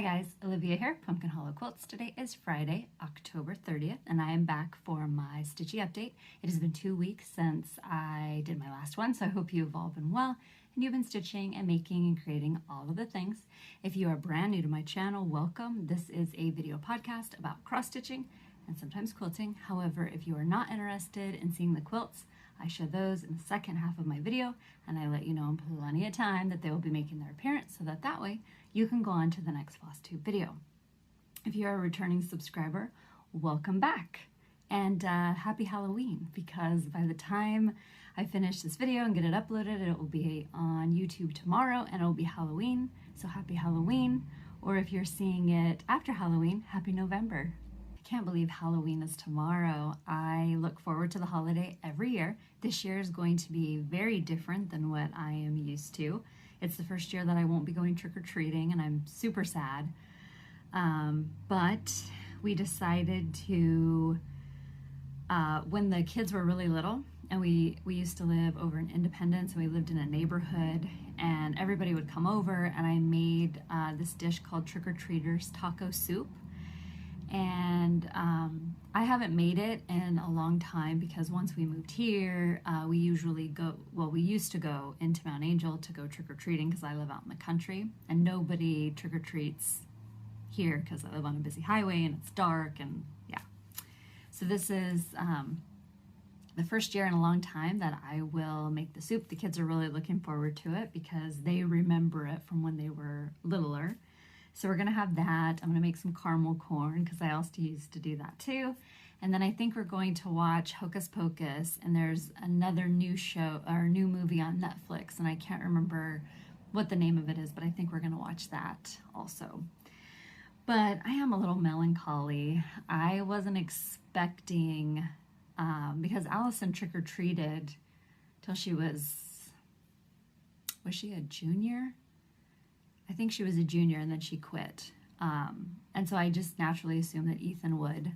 guys, Olivia here, Pumpkin Hollow Quilts. Today is Friday, October 30th, and I am back for my Stitchy update. It has been 2 weeks since I did my last one, so I hope you've all been well and you've been stitching and making and creating all of the things. If you are brand new to my channel, welcome. This is a video podcast about cross-stitching and sometimes quilting. However, if you are not interested in seeing the quilts, I show those in the second half of my video, and I let you know in plenty of time that they will be making their appearance, so that way you can go on to the next Flosstube video. If you're a returning subscriber, welcome back, and happy Halloween, because by the time I finish this video and get it uploaded, it will be on YouTube tomorrow, and it will be Halloween, so happy Halloween. Or if you're seeing it after Halloween, happy November. I can't believe Halloween is tomorrow. I look forward to the holiday every year. This year is going to be very different than what I am used to. It's the first year that I won't be going trick-or-treating, and I'm super sad. But we decided to, when the kids were really little, and we used to live over in Independence, and we lived in a neighborhood, and everybody would come over, and I made this dish called Trick-or-Treaters Taco Soup. And I haven't made it in a long time because once we moved here, we used to go into Mount Angel to go trick-or-treating because I live out in the country, and nobody trick-or-treats here because I live on a busy highway and it's dark, and yeah. So this is the first year in a long time that I will make the soup. The kids are really looking forward to it because they remember it from when they were littler. So we're gonna have that. I'm gonna make some caramel corn because I also used to do that too. And then I think we're going to watch Hocus Pocus, and there's another new show or new movie on Netflix, and I can't remember what the name of it is, but I think we're gonna watch that also. But I am a little melancholy. I wasn't expecting, because Allison trick-or-treated till she was she a junior? I think she was a junior, and then she quit. And so I just naturally assumed that Ethan would,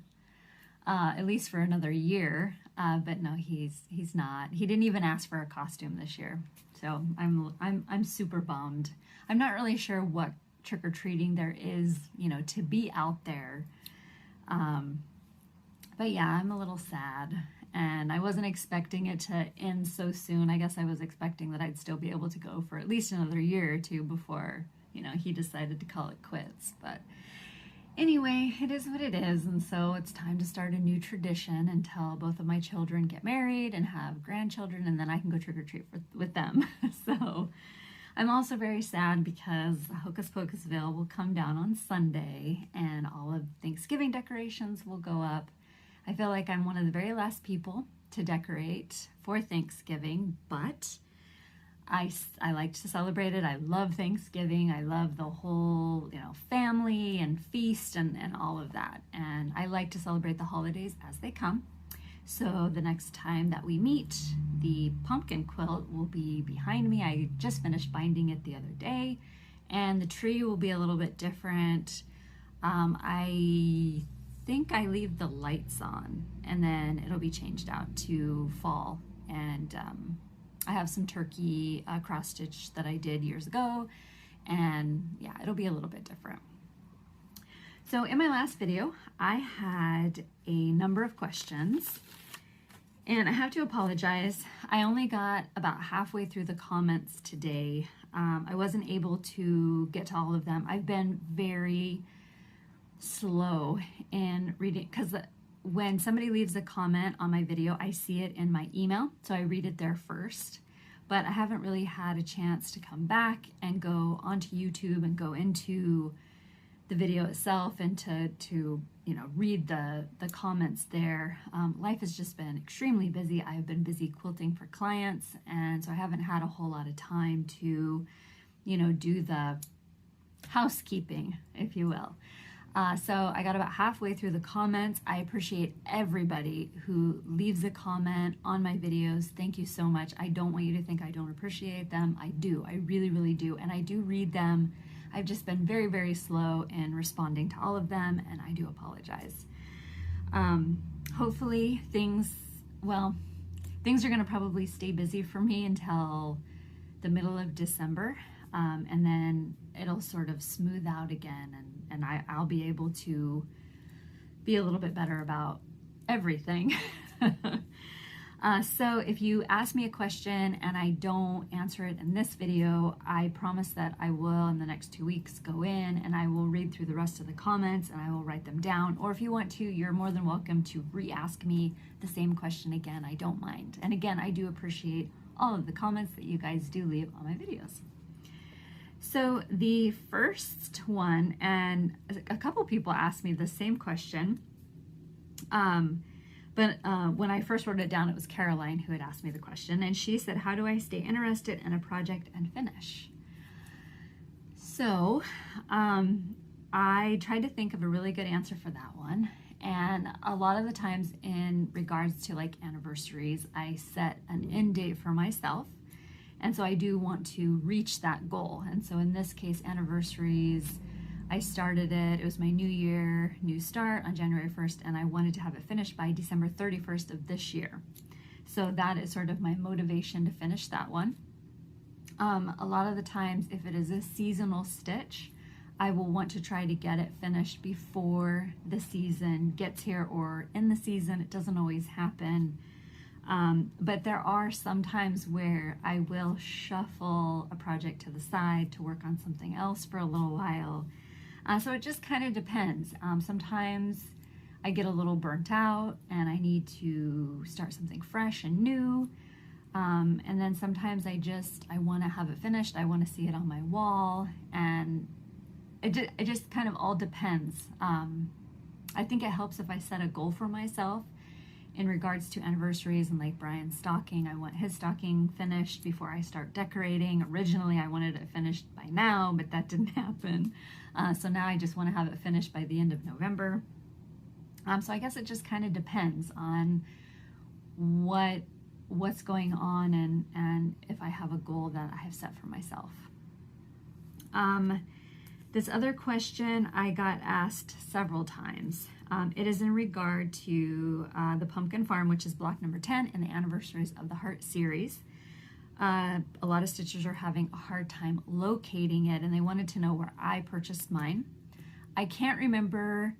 at least for another year. But no, he's not. He didn't even ask for a costume this year. So I'm super bummed. I'm not really sure what trick-or-treating there is, to be out there. But yeah, I'm a little sad. And I wasn't expecting it to end so soon. I guess I was expecting that I'd still be able to go for at least another year or two before he decided to call it quits. But anyway, it is what it is, and so it's time to start a new tradition until both of my children get married and have grandchildren, and then I can go trick-or-treat with them. So I'm also very sad because Hocus Pocusville will come down on Sunday, and all of Thanksgiving decorations will go up. I feel like I'm one of the very last people to decorate for Thanksgiving, but I like to celebrate it. I love Thanksgiving. I love the whole, family and feast and all of that. And I like to celebrate the holidays as they come. So the next time that we meet, the pumpkin quilt will be behind me. I just finished binding it the other day, and the tree will be a little bit different. I think I leave the lights on, and then it'll be changed out to fall. And I have some turkey cross stitch that I did years ago, and yeah, it'll be a little bit different. So in my last video, I had a number of questions, and I have to apologize. I only got about halfway through the comments today. I wasn't able to get to all of them. I've been very slow in reading because when somebody leaves a comment on my video, I see it in my email, so I read it there first. But I haven't really had a chance to come back and go onto YouTube and go into the video itself and to read the comments there. Life has just been extremely busy. I've been busy quilting for clients, and so I haven't had a whole lot of time to, do the housekeeping, if you will. So I got about halfway through the comments. I appreciate everybody who leaves a comment on my videos. Thank you so much. I don't want you to think I don't appreciate them. I do. I really, really do. And I do read them. I've just been very, very slow in responding to all of them, and I do apologize. Hopefully things are going to probably stay busy for me until the middle of December. And then it'll sort of smooth out again, and I'll be able to be a little bit better about everything. So if you ask me a question and I don't answer it in this video, I promise that I will in the next 2 weeks go in and I will read through the rest of the comments and I will write them down. Or if you want to, you're more than welcome to re-ask me the same question again. I don't mind. And again, I do appreciate all of the comments that you guys do leave on my videos. So the first one, and a couple people asked me the same question, but when I first wrote it down, it was Caroline who had asked me the question, and she said, how do I stay interested in a project and finish? So I tried to think of a really good answer for that one, and a lot of the times in regards to like anniversaries, I set an end date for myself, and so I do want to reach that goal. And so in this case, anniversaries, I started it was my new year, new start on January 1st, and I wanted to have it finished by December 31st of this year. So that is sort of my motivation to finish that one. A lot of the times, if it is a seasonal stitch, I will want to try to get it finished before the season gets here, or in the season. It doesn't always happen. But there are some times where I will shuffle a project to the side to work on something else for a little while. So it just kind of depends. Sometimes I get a little burnt out and I need to start something fresh and new. And then sometimes I want to have it finished. I want to see it on my wall, and it just kind of all depends. I think it helps if I set a goal for myself in regards to anniversaries, and like Brian's stocking, I want his stocking finished before I start decorating. Originally, I wanted it finished by now, but that didn't happen. So now I just want to have it finished by the end of November. So I guess it just kind of depends on what's going on and if I have a goal that I have set for myself. This other question I got asked several times. It is in regard to the Pumpkin Farm, which is block number 10 in the Anniversaries of the Heart series. A lot of stitchers are having a hard time locating it, and they wanted to know where I purchased mine. I can't remember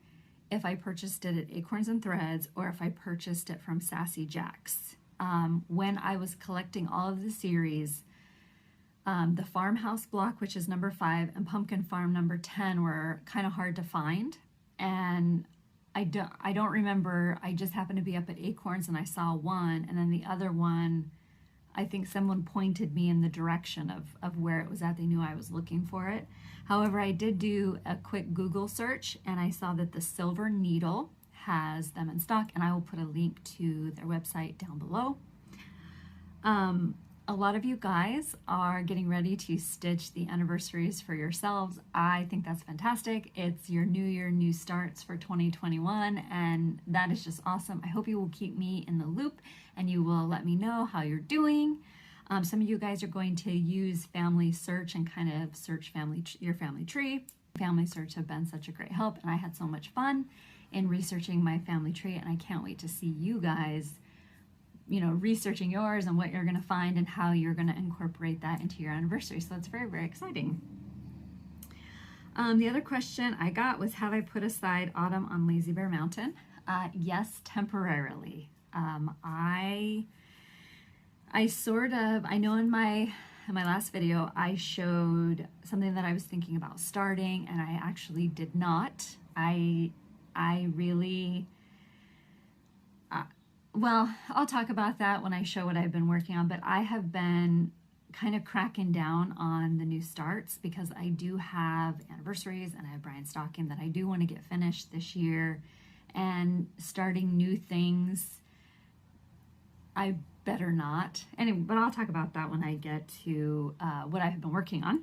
if I purchased it at Acorns and Threads or if I purchased it from Sassy Jacks. When I was collecting all of the series, the Farmhouse block, which is number 5, and Pumpkin Farm number 10 were kind of hard to find, and I don't remember. I just happened to be up at Acorns and I saw one, and then the other one, I think someone pointed me in the direction of where it was at. They knew I was looking for it. However, I did do a quick Google search and I saw that the Silver Needle has them in stock, and I will put a link to their website down below. A lot of you guys are getting ready to stitch the anniversaries for yourselves. I think that's fantastic. It's your new year, new starts for 2021, and that is just awesome. I hope you will keep me in the loop and you will let me know how you're doing. Some of you guys are going to use Family Search and kind of search your family tree. Family Search have been such a great help, and I had so much fun in researching my family tree, and I can't wait to see you guys researching yours and what you're going to find and how you're going to incorporate that into your anniversary. So it's very, very exciting. The other question I got was, have I put aside autumn on Lazy Bear Mountain? Yes, temporarily. I know in my last video, I showed something that I was thinking about starting, and I actually did not. Well, I'll talk about that when I show what I've been working on, but I have been kind of cracking down on the new starts because I do have anniversaries and I have Brian Stocking that I do want to get finished this year, and starting new things, I better not. Anyway, but I'll talk about that when I get to what I have been working on.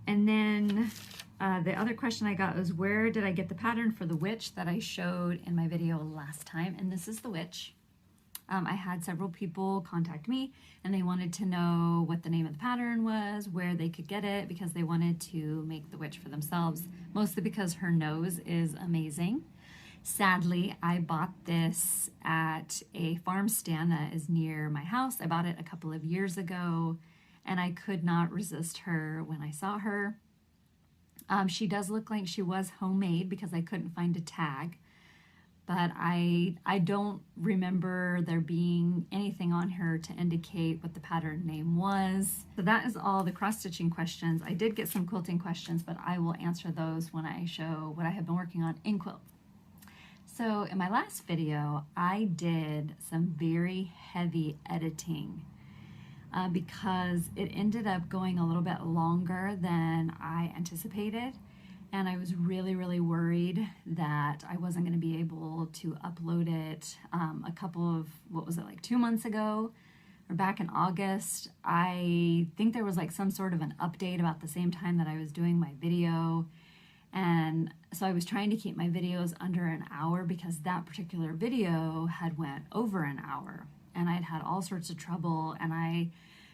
And then the other question I got was, where did I get the pattern for the witch that I showed in my video last time? And this is the witch. I had several people contact me and they wanted to know what the name of the pattern was, where they could get it, because they wanted to make the witch for themselves, mostly because her nose is amazing. Sadly, I bought this at a farm stand that is near my house. I bought it a couple of years ago, and I could not resist her when I saw her. She does look like she was homemade because I couldn't find a tag, but I don't remember there being anything on her to indicate what the pattern name was. So that is all the cross-stitching questions. I did get some quilting questions, but I will answer those when I show what I have been working on in quilt. So in my last video, I did some very heavy editing because it ended up going a little bit longer than I anticipated. And I was really, really worried that I wasn't going to be able to upload it a couple of, what was it, like 2 months ago or back in August. I think there was like some sort of an update about the same time that I was doing my video. And so I was trying to keep my videos under an hour because that particular video had went over an hour and I'd had all sorts of trouble. And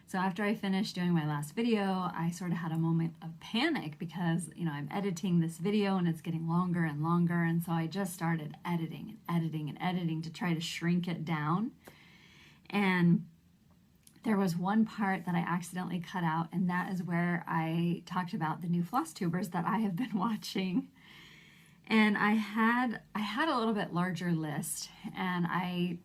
so after I finished doing my last video, I sort of had a moment of panic because, you know, I'm editing this video and it's getting longer and longer. And so I just started editing and editing and editing to try to shrink it down. And there was one part that I accidentally cut out, and that is where I talked about the new Flosstubers that I have been watching. And I had a little bit larger list, and I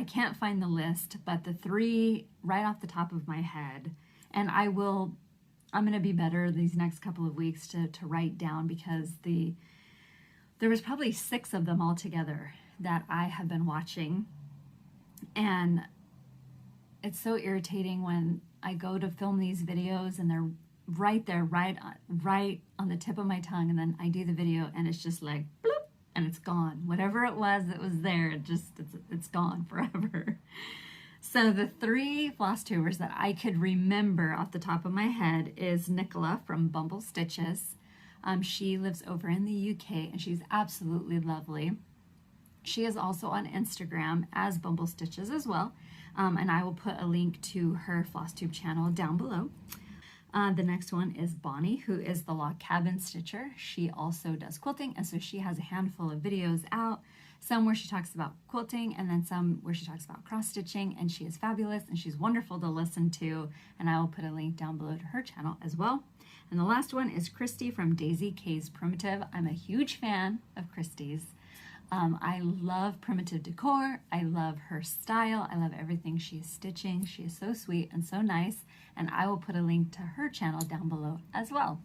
can't find the list, but the 3 right off the top of my head, and I'm going to be better these next couple of weeks to write down, because there was probably 6 of them altogether that I have been watching. And it's so irritating when I go to film these videos and they're right there, right on the tip of my tongue, and then I do the video and it's just like bloop, and it's gone. Whatever it was that was there, it's gone forever. So the 3 Flosstubers that I could remember off the top of my head is Nicola from Bumble Stitches. She lives over in the UK and she's absolutely lovely. She is also on Instagram as Bumble Stitches as well. And I will put a link to her Flosstube channel down below. The next one is Bonnie, who is the Log Cabin Stitcher. She also does quilting, and so she has a handful of videos out, some where she talks about quilting and then some where she talks about cross stitching, and she is fabulous and she's wonderful to listen to, and I will put a link down below to her channel as well. And the last one is Kristie from Daisy K's Primitive. I'm a huge fan of Kristie's. I love primitive decor. I love her style. I love everything she is stitching. She is so sweet and so nice, and I will put a link to her channel down below as well.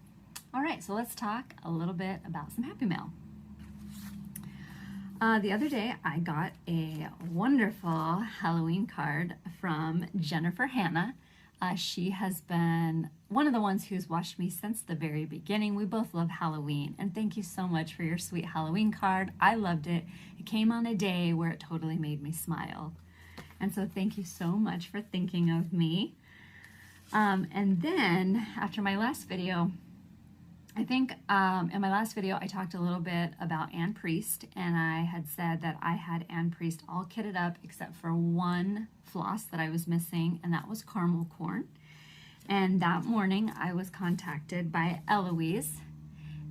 All right, so let's talk a little bit about some Happy Mail. The other day I got a wonderful Halloween card from Jennifer Hannah. She has been one of the ones who's watched me since the very beginning. We both love Halloween, and thank you so much for your sweet Halloween card. I loved it. It came on a day where it totally made me smile. And so thank you so much for thinking of me. And then after my last video, I think in my last video I talked a little bit about Ann Priest, and I had said that I had Ann Priest all kitted up except for one floss that I was missing, and that was caramel corn. And that morning I was contacted by Eloise,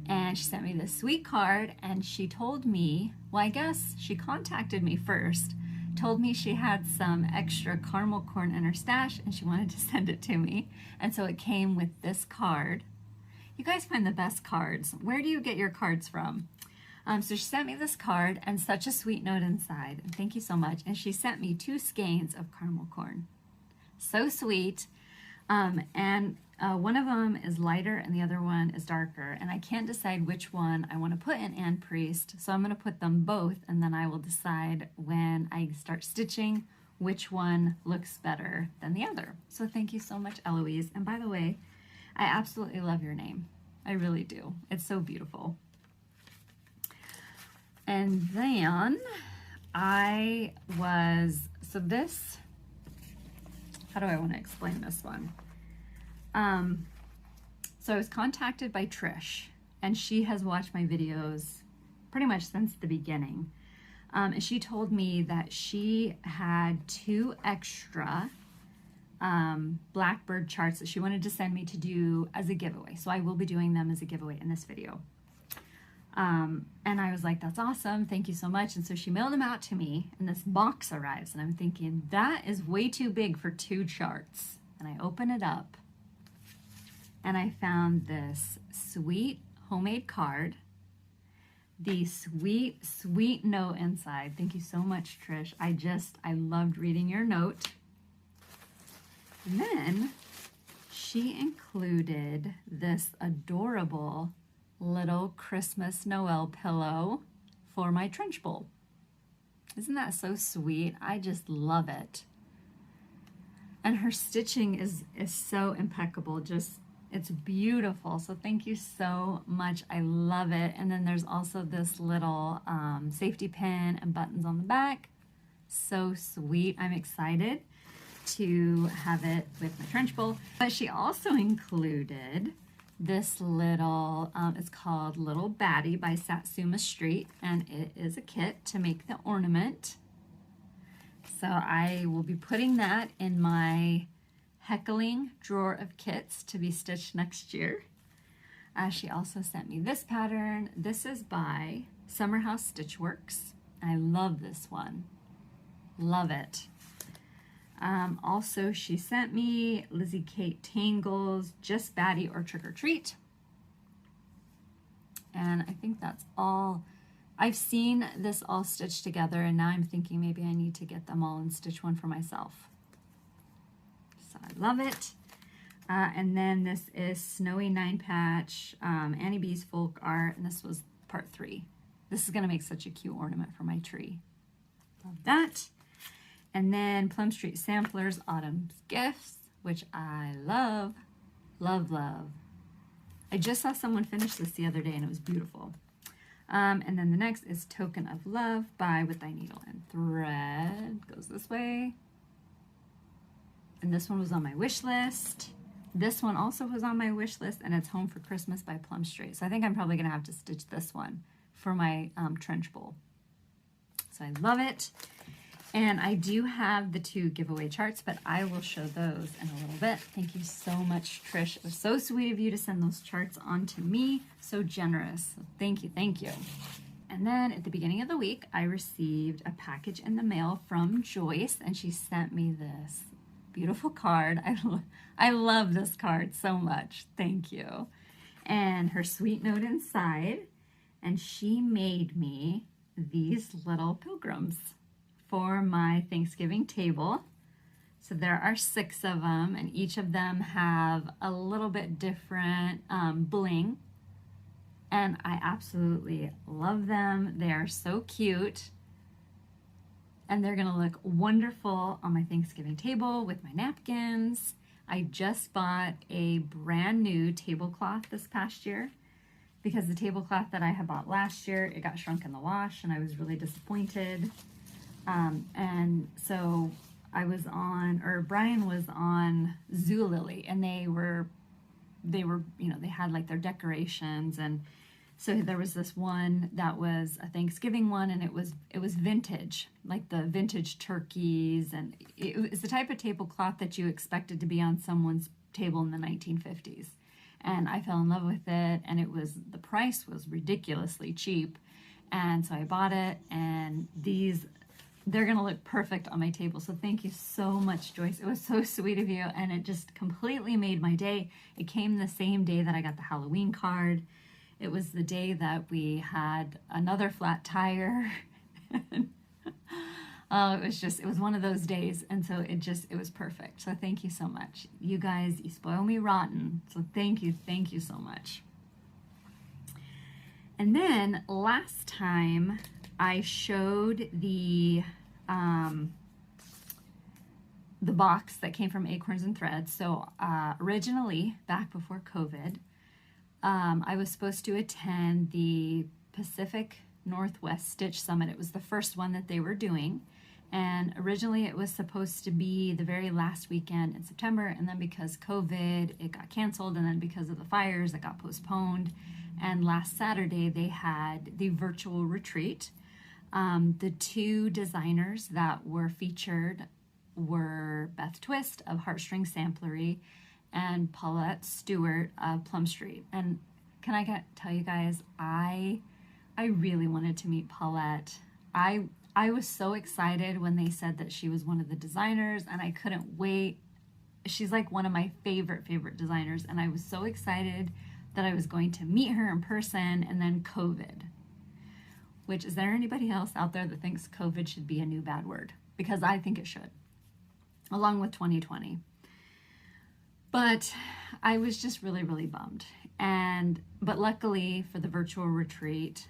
and she sent me this sweet card, and she told me, well, I guess she contacted me first, told me she had some extra caramel corn in her stash and she wanted to send it to me, and so it came with this card. You guys find the best cards. Where do you get your cards from? So she sent me this card and such a sweet note inside. And thank you so much. And she sent me 2 skeins of caramel corn. So sweet. And one of them is lighter and the other one is darker. And I can't decide which one I want to put in Ann Priest. So I'm going to put them both, and then I will decide when I start stitching which one looks better than the other. So thank you so much, Eloise. And by the way, I absolutely love your name. I really do. It's so beautiful. And then so this, how do I want to explain this one? So I was contacted by Trish, and she has watched my videos pretty much since the beginning. And she told me that she had 2 extra Blackbird charts that she wanted to send me to do as a giveaway. So I will be doing them as a giveaway in this video. And I was like, that's awesome. Thank you so much. And so she mailed them out to me, and this box arrives, and I'm thinking that is way too big for 2 charts. And I open it up, and I found this sweet homemade card. The sweet, sweet note inside. Thank you so much, Trish. I loved reading your note. And then she included this adorable little Christmas Noel pillow for my trench bowl. Isn't that so sweet? I just love it. And her stitching is so impeccable. It's beautiful. So thank you so much. I love it. And then there's also this little safety pin and buttons on the back. So sweet. I'm excited to have it with my trench bowl. But she also included this little, it's called Little Baddie by Satsuma Street, and it is a kit to make the ornament. So I will be putting that in my heckling drawer of kits to be stitched next year. She also sent me this pattern. This is by Summer House Stitchworks. I love this one. Love it. Also, she sent me Lizzie Kate Tangle's Just Baddie or Trick or Treat. And I think that's all. I've seen this all stitched together, and now I'm thinking maybe I need to get them all and stitch one for myself. So I love it. And then this is Snowy 9-Patch, Annie B's Folk Art, and this was part 3. This is going to make such a cute ornament for my tree. Love that. And then Plum Street Samplers, Autumn's Gifts, which I love, love, love. I just saw someone finish this the other day, and it was beautiful. And then the next is Token of Love by With Thy Needle and Thread. Goes this way. And this one was on my wish list. This one also was on my wish list, and it's Home for Christmas by Plum Street. So I think I'm probably going to have to stitch this one for my trench bowl. So I love it. And I do have the 2 giveaway charts, but I will show those in a little bit. Thank you so much, Trish. It was so sweet of you to send those charts on to me. So generous. So thank you, thank you. And then at the beginning of the week, I received a package in the mail from Joyce, and she sent me this beautiful card. I love this card so much. Thank you. And her sweet note inside, and she made me these little pilgrims for my Thanksgiving table. So there are 6 of them, and each of them have a little bit different bling. And I absolutely love them. They are so cute. And they're gonna look wonderful on my Thanksgiving table with my napkins. I just bought a brand new tablecloth this past year because the tablecloth that I had bought last year, it got shrunk in the wash, and I was really disappointed. And so I was on, or Brian was on Zulily, and they were, you know, they had like their decorations, and so there was this one that was a Thanksgiving one, and it was vintage, like the vintage turkeys, and it was the type of tablecloth that you expected to be on someone's table in the 1950s. And I fell in love with it, and the price was ridiculously cheap, and so I bought it, and they're gonna look perfect on my table. So thank you so much, Joyce. It was so sweet of you, and it just completely made my day. It came the same day that I got the Halloween card. It was the day that we had another flat tire. It was one of those days, and so it was perfect. So thank you so much. You guys, you spoil me rotten. So thank you so much. And then last time I showed the box that came from Acorns and Threads. So originally, back before COVID, I was supposed to attend the Pacific Northwest Stitch Summit. It was the first one that they were doing. And originally it was supposed to be the very last weekend in September, and then because COVID, it got canceled, and then because of the fires, it got postponed. And last Saturday, they had the virtual retreat. The 2 designers that were featured were Beth Twist of Heartstring Samplery and Paulette Stewart of Plum Street. And can I tell you guys, I really wanted to meet Paulette. I was so excited when they said that she was one of the designers, and I couldn't wait. she's like one of my favorite designers, and I was so excited that I was going to meet her in person, and then COVID. Which, is there anybody else out there that thinks COVID should be a new bad word? Because I think it should, along with 2020. But I was just really bummed. But luckily for the virtual retreat,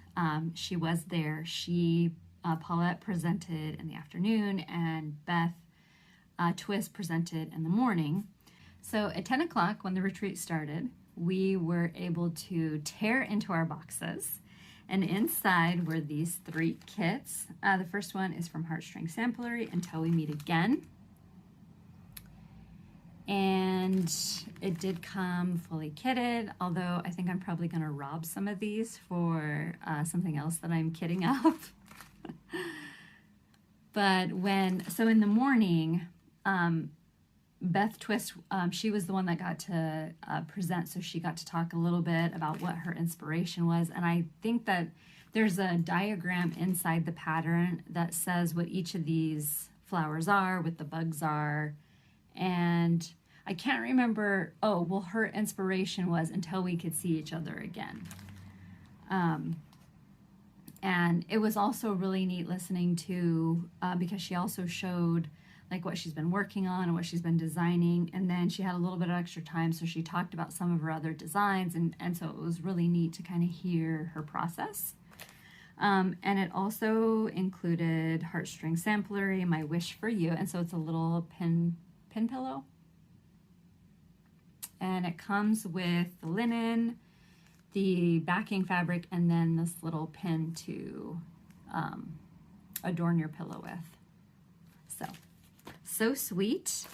she was there. Paulette presented in the afternoon, and Beth Twist presented in the morning. So at 10 o'clock when the retreat started, we were able to tear into our boxes. And inside were these 3 kits. The first one is from Heartstring Samplery, Until We Meet Again. And it did come fully kitted, although I think I'm probably going to rob some of these for something else that I'm kitting up. But so in the morning, Beth Twist, she was the one that got to present, so she got to talk a little bit about what her inspiration was. And I think that there's a diagram inside the pattern that says what each of these flowers are, what the bugs are. And I can't remember, her inspiration was Until We Could See Each Other Again. And it was also really neat listening to, because she also showed like what she's been working on and what she's been designing. And then she had a little bit of extra time, so she talked about some of her other designs. And so it was really neat to kind of hear her process. And it also included Heartstring Samplery, My Wish for You. And so it's a little pin pillow. And it comes with the linen, the backing fabric, and then this little pin to adorn your pillow with. So sweet.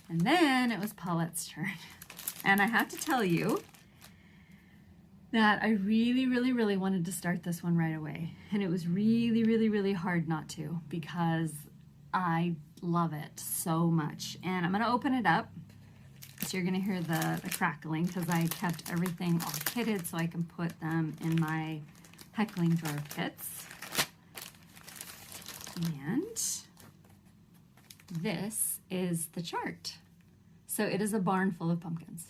And then it was Paulette's turn. And I have to tell you that I really wanted to start this one right away. And it was really hard not to, because I love it so much. And I'm going to open it up. So you're going to hear the crackling, because I kept everything all kitted so I can put them in my heckling drawer kits. And this is the chart. So it is a barn full of pumpkins.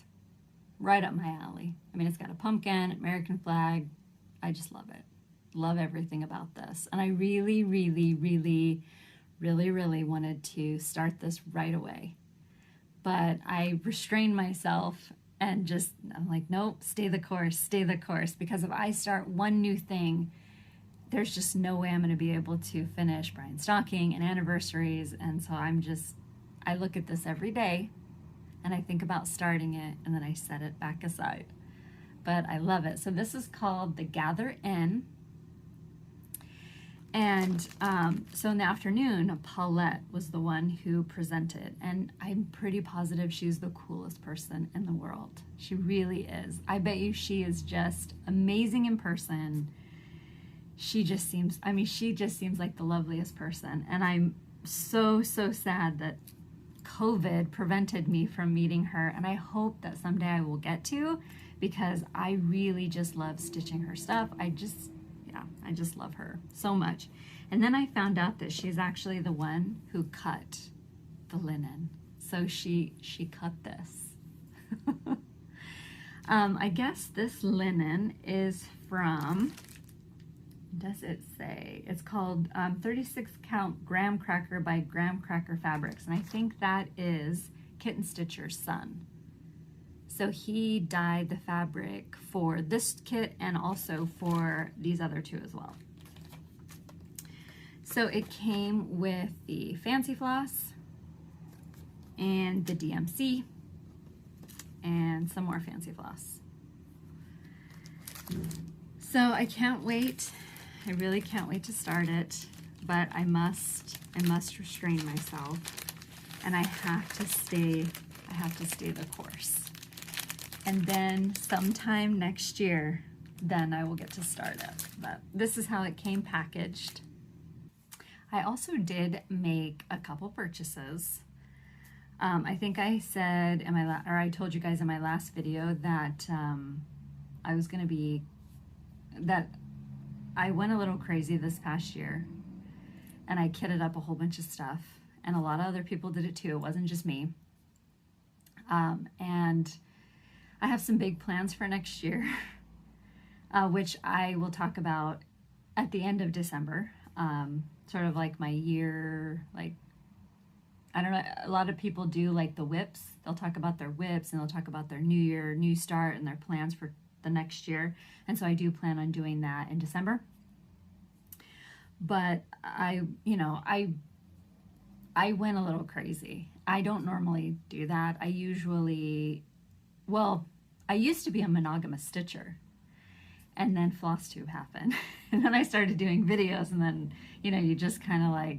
Right up my alley. I mean, it's got a pumpkin, American flag. I just love it. Love everything about this. And I really wanted to start this right away. But I restrained myself and I'm like, nope, stay the course. Because if I start one new thing, there's just no way I'm going to be able to finish Brian Stocking and Anniversaries. And so I look at this every day and I think about starting it, and then I set it back aside. But I love it. So this is called the Gatherin. And so in the afternoon, Paulette was the one who presented. And I'm pretty positive she's the coolest person in the world. She really is. I bet you she is just amazing in person. She just seems like the loveliest person. And I'm so sad that COVID prevented me from meeting her. And I hope that someday I will get to, because I really just love stitching her stuff. I just love her so much. And then I found out that she's actually the one who cut the linen. So she cut this. I guess this linen is from, does it say? It's called 36 count Graham Cracker by Graham Cracker Fabrics. And I think that is Kitten Stitcher's son. So he dyed the fabric for this kit and also for these other two as well. So it came with the Fancy Floss and the DMC and some more Fancy Floss. So I can't wait. I really can't wait to start it, but I must restrain myself, and I have to stay the course. And then sometime next year, then I will get to start it. But this is how it came packaged. I also did make a couple purchases. I think I said I told you guys in my last video that I went a little crazy this past year, and I kitted up a whole bunch of stuff, and a lot of other people did it too. It wasn't just me. And I have some big plans for next year, which I will talk about at the end of December. Sort of like my year, like, I don't know, a lot of people do like the whips. They'll talk about their whips and they'll talk about their new year, new start, and their plans for the next year. And so I do plan on doing that in December. But I went a little crazy. I don't normally do that. I used to be a monogamous stitcher, and then Flosstube happened. And then I started doing videos, and then, you just kind of like,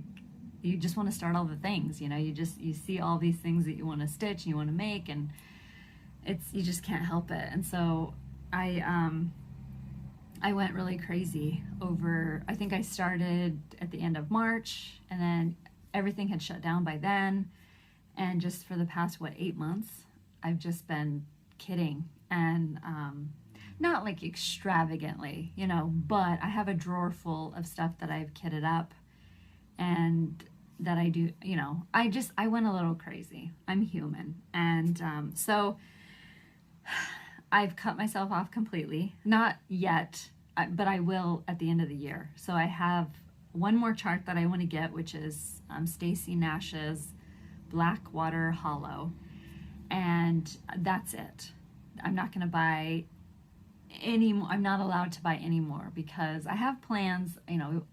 you just want to start all the things, you see all these things that you want to stitch and you want to make, and you just can't help it. And so I went really crazy over, I think I started at the end of March, and then everything had shut down by then. And just for the past, 8 months, I've just been kidding. And not like extravagantly, but I have a drawer full of stuff that I've kitted up and that I do, I went a little crazy. I'm human. And so I've cut myself off completely. Not yet, but I will at the end of the year. So I have one more chart that I want to get, which is Stacy Nash's Blackwater Hollow. And that's it. I'm not going to buy any more. I'm not allowed to buy any more because I have plans.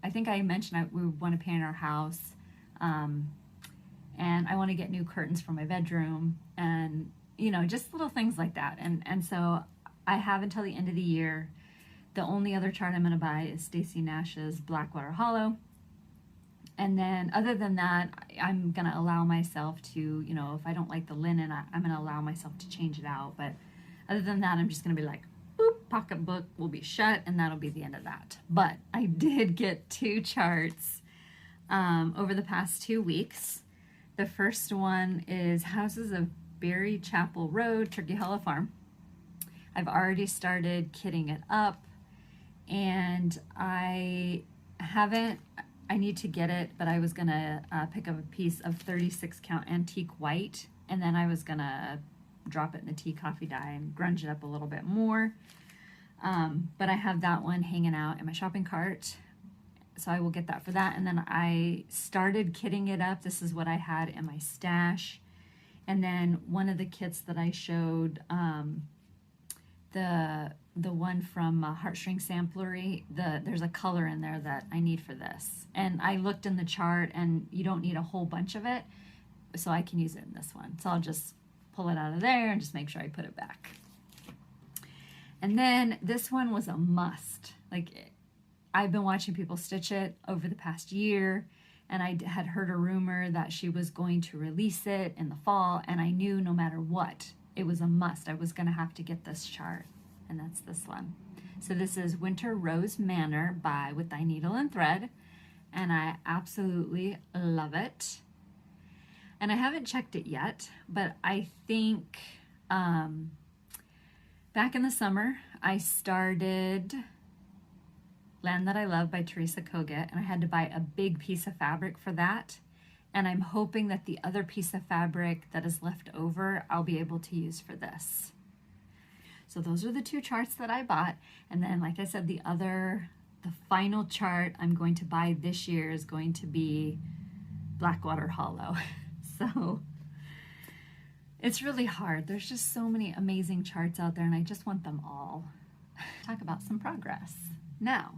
I think I mentioned we want to paint our house. And I want to get new curtains for my bedroom and, just little things like that. And so I have until the end of the year. The only other chart I'm going to buy is Stacy Nash's Blackwater Hollow. And then other than that, I'm going to allow myself to, if I don't like the linen, I'm going to allow myself to change it out. But other than that, I'm just going to be like, boop, pocketbook will be shut, and that'll be the end of that. But I did get 2 charts over the past 2 weeks. The first one is Houses of Berry Chapel Road, Turkey Hollow Farm. I've already started kitting it up, and I need to get it, but I was going to pick up a piece of 36 count antique white, and then I was going to drop it in the tea coffee dye and grunge it up a little bit more. But I have that one hanging out in my shopping cart, so I will get that for that. And then I started kitting it up. This is what I had in my stash. And then one of the kits that I showed, the one from Heartstring Samplery, there's a color in there that I need for this. And I looked in the chart, and you don't need a whole bunch of it, so I can use it in this one. So I'll just pull it out of there and just make sure I put it back. And then this one was a must. I've been watching people stitch it over the past year, and I had heard a rumor that she was going to release it in the fall, and I knew no matter what, it was a must. I was going to have to get this chart, and that's this one. So this is Winter Rose Manor by With Thy Needle and Thread, and I absolutely love it. And I haven't checked it yet, but I think back in the summer, I started Land That I Love by Teresa Koget, and I had to buy a big piece of fabric for that. And I'm hoping that the other piece of fabric that is left over, I'll be able to use for this. So those are the 2 charts that I bought. And then, like I said, the final chart I'm going to buy this year is going to be Blackwater Hollow. So it's really hard. There's just so many amazing charts out there, and I just want them all. Talk about some progress. Now,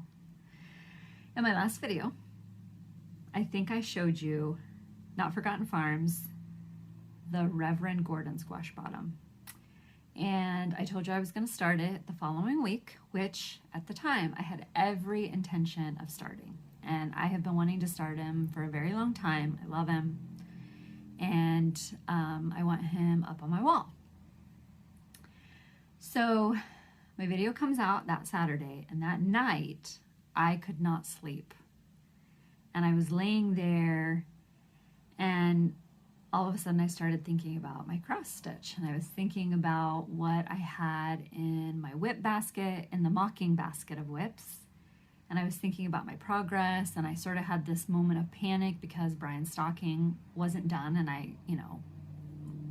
in my last video, I think I showed you Not Forgotten Farms, the Reverend Gordon Squash Bottom. And I told you I was going to start it the following week, which at the time I had every intention of starting. And I have been wanting to start him for a very long time. I love him. And I want him up on my wall. So my video comes out that Saturday, and that night I could not sleep. And I was laying there, and all of a sudden I started thinking about my cross stitch, and I was thinking about what I had in my whip basket, in the mocking basket of whips. And I was thinking about my progress, and I sort of had this moment of panic because Brian's stocking wasn't done, and I,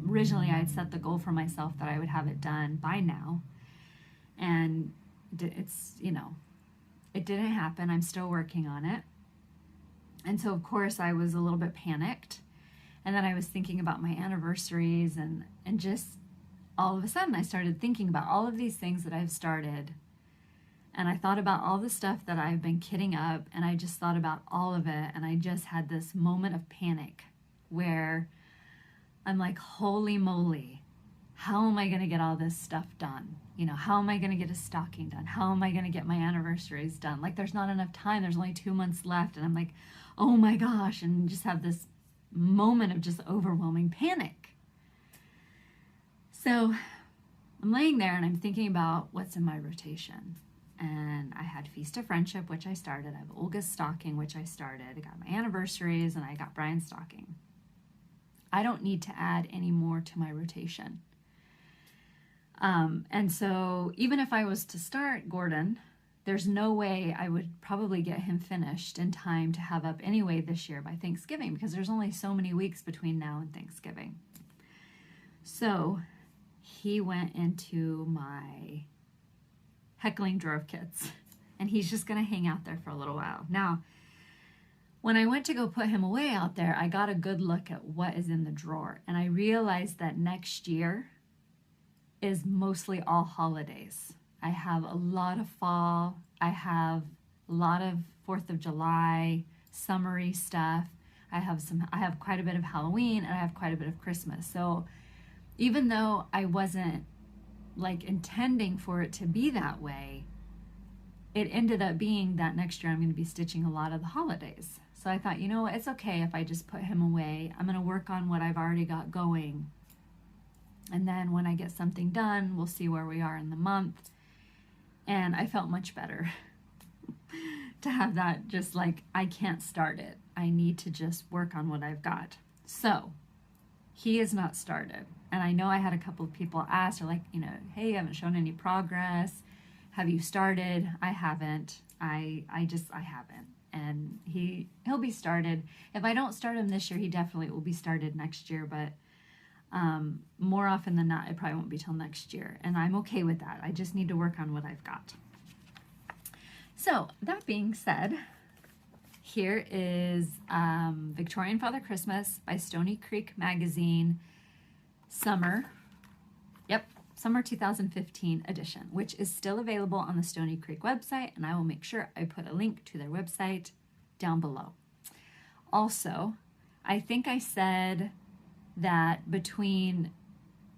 originally I had set the goal for myself that I would have it done by now. And it's, you know, it didn't happen. I'm still working on it. And so, of course, I was a little bit panicked. And then I was thinking about my anniversaries, and just all of a sudden I started thinking about all of these things that I've started. And I thought about all the stuff that I've been kitting up, and I just thought about all of it. And I just had this moment of panic where I'm like, holy moly, how am I going to get all this stuff done? You know, how am I going to get a stocking done? How am I going to get my anniversaries done? Like, there's not enough time. There's only 2 months left. And I'm like, oh my gosh. And just have this moment of just overwhelming panic. So I'm laying there and I'm thinking about what's in my rotation. And I had Feast of Friendship, which I started. I have Olga Stocking, which I started. I got my anniversaries, and I got Brian's stocking. I don't need to add any more to my rotation. And so even if I was to start Gordon, there's no way I would probably get him finished in time to have up anyway this year by Thanksgiving, because there's only so many weeks between now and Thanksgiving. So he went into my heckling drawer of kits, and he's just going to hang out there for a little while. Now, when I went to go put him away out there, I got a good look at what is in the drawer, and I realized that next year is mostly all holidays. I have a lot of fall, I have a lot of 4th of July, summery stuff. I have quite a bit of Halloween, and I have quite a bit of Christmas. So even though I wasn't like intending for it to be that way, it ended up being that next year I'm going to be stitching a lot of the holidays. So I thought, you know what, it's okay if I just put him away. I'm going to work on what I've already got going. And then when I get something done, we'll see where we are in the month. And I felt much better to have that, just like, I can't start it. I need to just work on what I've got. So he is not started. And I know I had a couple of people ask, or like, you know, hey, you haven't shown any progress. Have you started? I haven't. I haven't. And he'll be started. If I don't start him this year, he definitely will be started next year. But more often than not, it probably won't be till next year. And I'm okay with that. I just need to work on what I've got. So that being said, here is Victorian Father Christmas by Stony Creek Magazine, Summer 2015 edition, which is still available on the Stony Creek website, and I will make sure I put a link to their website down below. Also, I think I said that between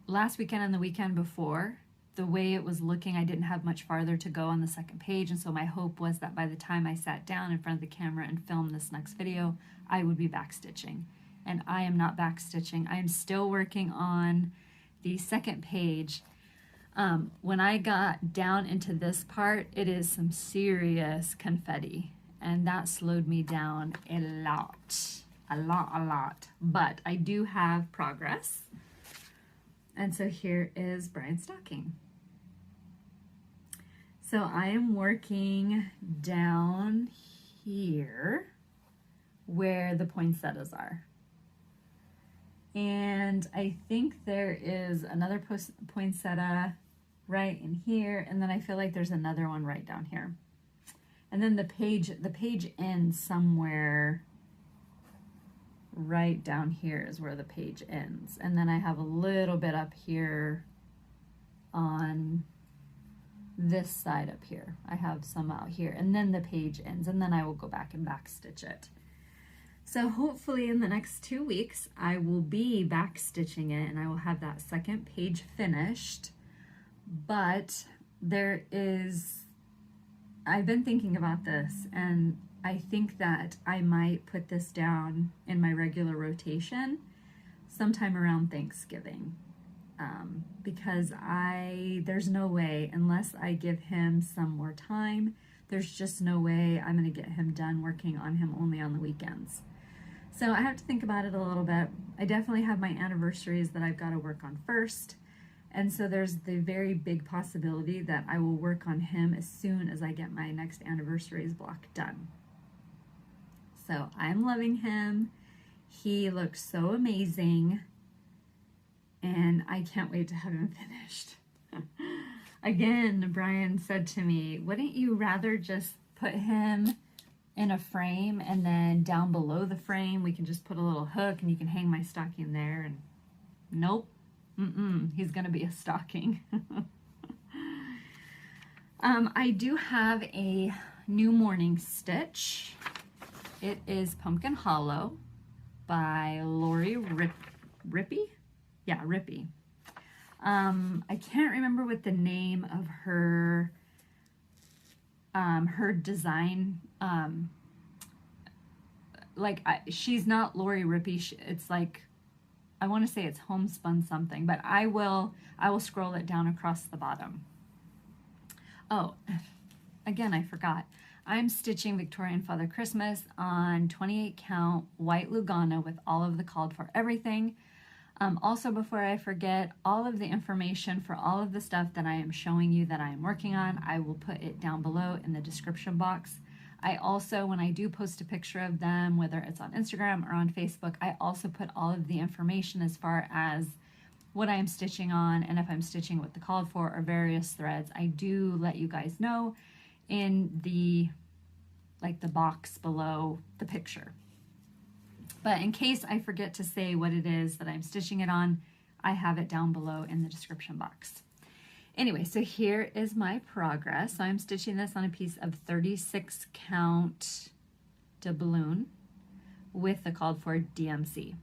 last weekend and the weekend before, the way it was looking, I didn't have much farther to go on the second page, and so my hope was that by the time I sat down in front of the camera and filmed this next video, I would be backstitching. And I am not backstitching. I am still working on the second page. When I got down into this part, it is some serious confetti, and that slowed me down a lot. But I do have progress. And so here is Brian's stocking. So I am working down here where the poinsettias are. And I think there is another poinsettia right in here, and then I feel like there's another one right down here. And then the page ends somewhere right down here is where the page ends. And then I have a little bit up here on this side up here. I have some out here, and then the page ends, and then I will go back and back stitch it. So hopefully in the next 2 weeks, I will be back stitching it, and I will have that second page finished. But I've been thinking about this, and I think that I might put this down in my regular rotation sometime around Thanksgiving. Because there's no way, unless I give him some more time, there's just no way I'm going to get him done working on him only on the weekends. So I have to think about it a little bit. I definitely have my anniversaries that I've got to work on first. And so there's the very big possibility that I will work on him as soon as I get my next anniversaries block done. So I'm loving him. He looks so amazing. and I can't wait to have him finished. Again, Brian said to me, wouldn't you rather just put him in a frame and then down below the frame we can just put a little hook and you can hang my stocking there? And nope, he's gonna be a stocking. I do have a new morning stitch. It is Pumpkin Hollow by Lori Rippey. Yeah, Rippey. I can't remember what the name of her design, she's not Lori Rippey. It's like, I want to say it's Homespun something, but I will scroll it down across the bottom. Oh, again, I forgot. I'm stitching Victorian Father Christmas on 28 count white Lugana with all of the called for everything. Also, before I forget, all of the information for all of the stuff that I am showing you that I am working on, I will put it down below in the description box. I also, when I do post a picture of them, whether it's on Instagram or on Facebook, I also put all of the information as far as what I am stitching on, and if I'm stitching with the called for or various threads. I do let you guys know in the box below the picture. But in case I forget to say what it is that I'm stitching it on, I have it down below in the description box. Anyway, so here is my progress. So I'm stitching this on a piece of 36 count doubloon with the called for DMC.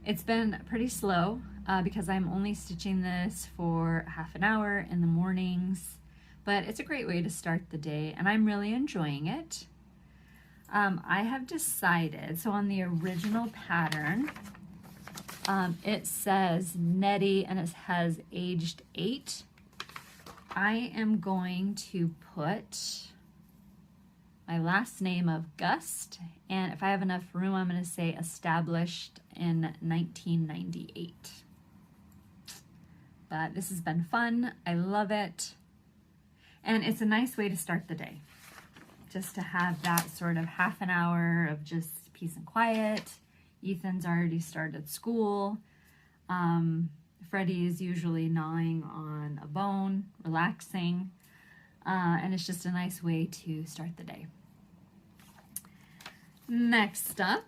It's been pretty slow because I'm only stitching this for half an hour in the mornings, but it's a great way to start the day and I'm really enjoying it. I have decided, so on the original pattern, it says Nettie and it has aged 8. I am going to put my last name of Gust, and if I have enough room, I'm going to say established in 1998. But this has been fun. I love it. And it's a nice way to start the day. Just to have that sort of half an hour of just peace and quiet. Ethan's already started school. Freddie is usually gnawing on a bone, relaxing. And it's just a nice way to start the day. Next up,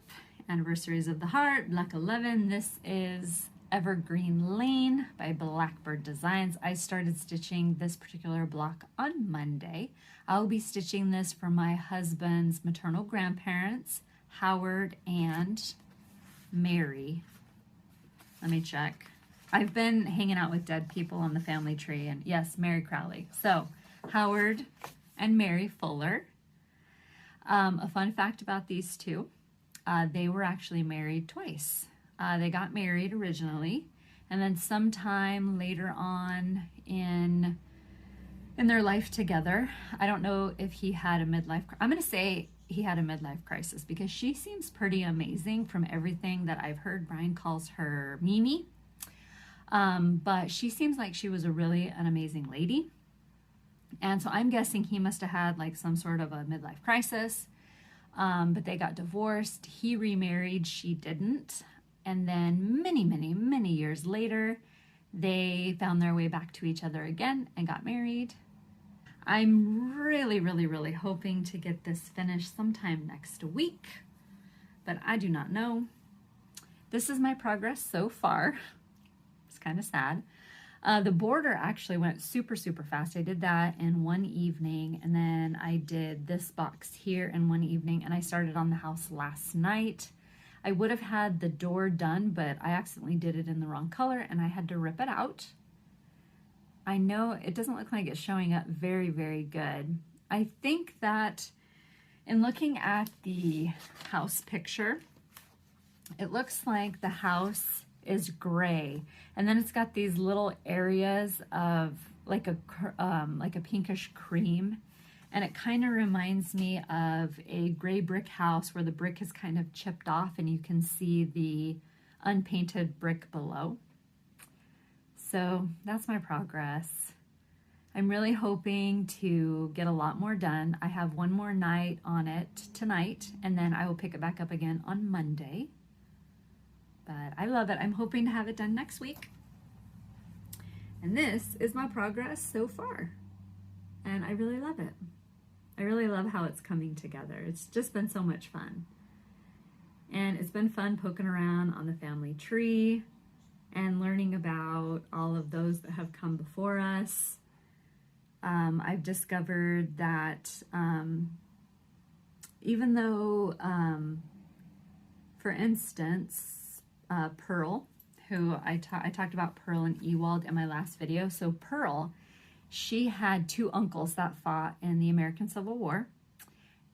Anniversaries of the Heart, Block 11. This is Evergreen Lane by Blackbird Designs. I started stitching this particular block on Monday. I'll be stitching this for my husband's maternal grandparents, Howard and Mary. Let me check. I've been hanging out with dead people on the family tree, and yes, Mary Crowley. So, Howard and Mary Fuller. A fun fact about these two, they were actually married twice. They got married originally, and then sometime later on in their life together, I don't know if he had a midlife, I'm going to say he had a midlife crisis because she seems pretty amazing from everything that I've heard. Brian calls her Mimi, but she seems like she was an amazing lady. And so I'm guessing he must have had like some sort of a midlife crisis, but they got divorced. He remarried, she didn't. And then many years later, they found their way back to each other again and got married. I'm really hoping to get this finished sometime next week, but I do not know. This is my progress so far. It's kind of sad. The border actually went super fast. I did that in one evening, and then I did this box here in one evening, and I started on the house last night. I would have had the door done, but I accidentally did it in the wrong color, and I had to rip it out. I know it doesn't look like it's showing up very good. I think that in looking at the house picture, it looks like the house is gray, and then it's got these little areas of like a pinkish cream, and it kind of reminds me of a gray brick house where the brick is kind of chipped off and you can see the unpainted brick below. So that's my progress. I'm really hoping to get a lot more done. I have one more night on it tonight, and then I will pick it back up again on Monday. But I love it. I'm hoping to have it done next week. And this is my progress so far. And I really love it. I really love how it's coming together. It's just been so much fun. And it's been fun poking around on the family tree and learning about all of those that have come before us. I've discovered that even though, for instance, Pearl, who I talked about Pearl and Ewald in my last video. So Pearl, she had two uncles that fought in the American Civil War.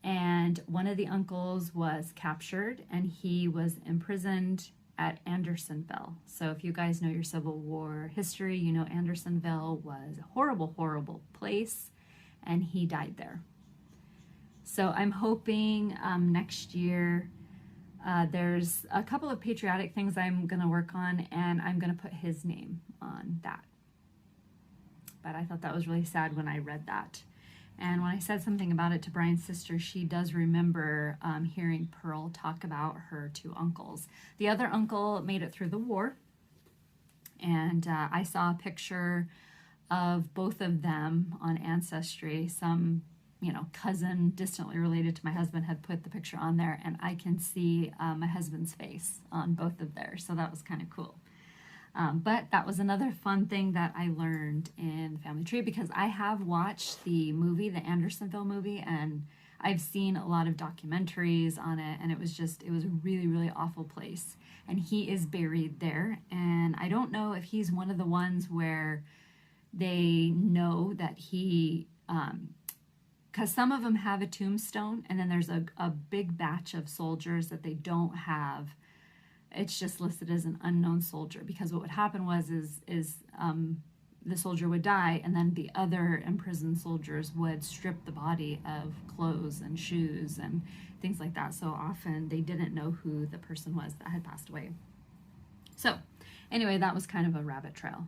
And one of the uncles was captured and he was imprisoned at Andersonville. So if you guys know your Civil War history, you know Andersonville was a horrible, horrible place, and he died there. So I'm hoping next year, there's a couple of patriotic things I'm going to work on, and I'm going to put his name on that. But I thought that was really sad when I read that. And when I said something about it to Brian's sister, she does remember hearing Pearl talk about her two uncles. The other uncle made it through the war, and I saw a picture of both of them on Ancestry. Some, you know, cousin distantly related to my husband had put the picture on there, and I can see my husband's face on both of theirs, so that was kind of cool. But that was another fun thing that I learned in the family tree, because I have watched the movie, the Andersonville movie, and I've seen a lot of documentaries on it, and it was a really, really awful place. And he is buried there, and I don't know if he's one of the ones where they know that he, because some of them have a tombstone, and then there's a big batch of soldiers that they don't have. It's just listed as an unknown soldier, because what would happen was the soldier would die, and then the other imprisoned soldiers would strip the body of clothes and shoes and things like that. So often they didn't know who the person was that had passed away. So anyway, that was kind of a rabbit trail,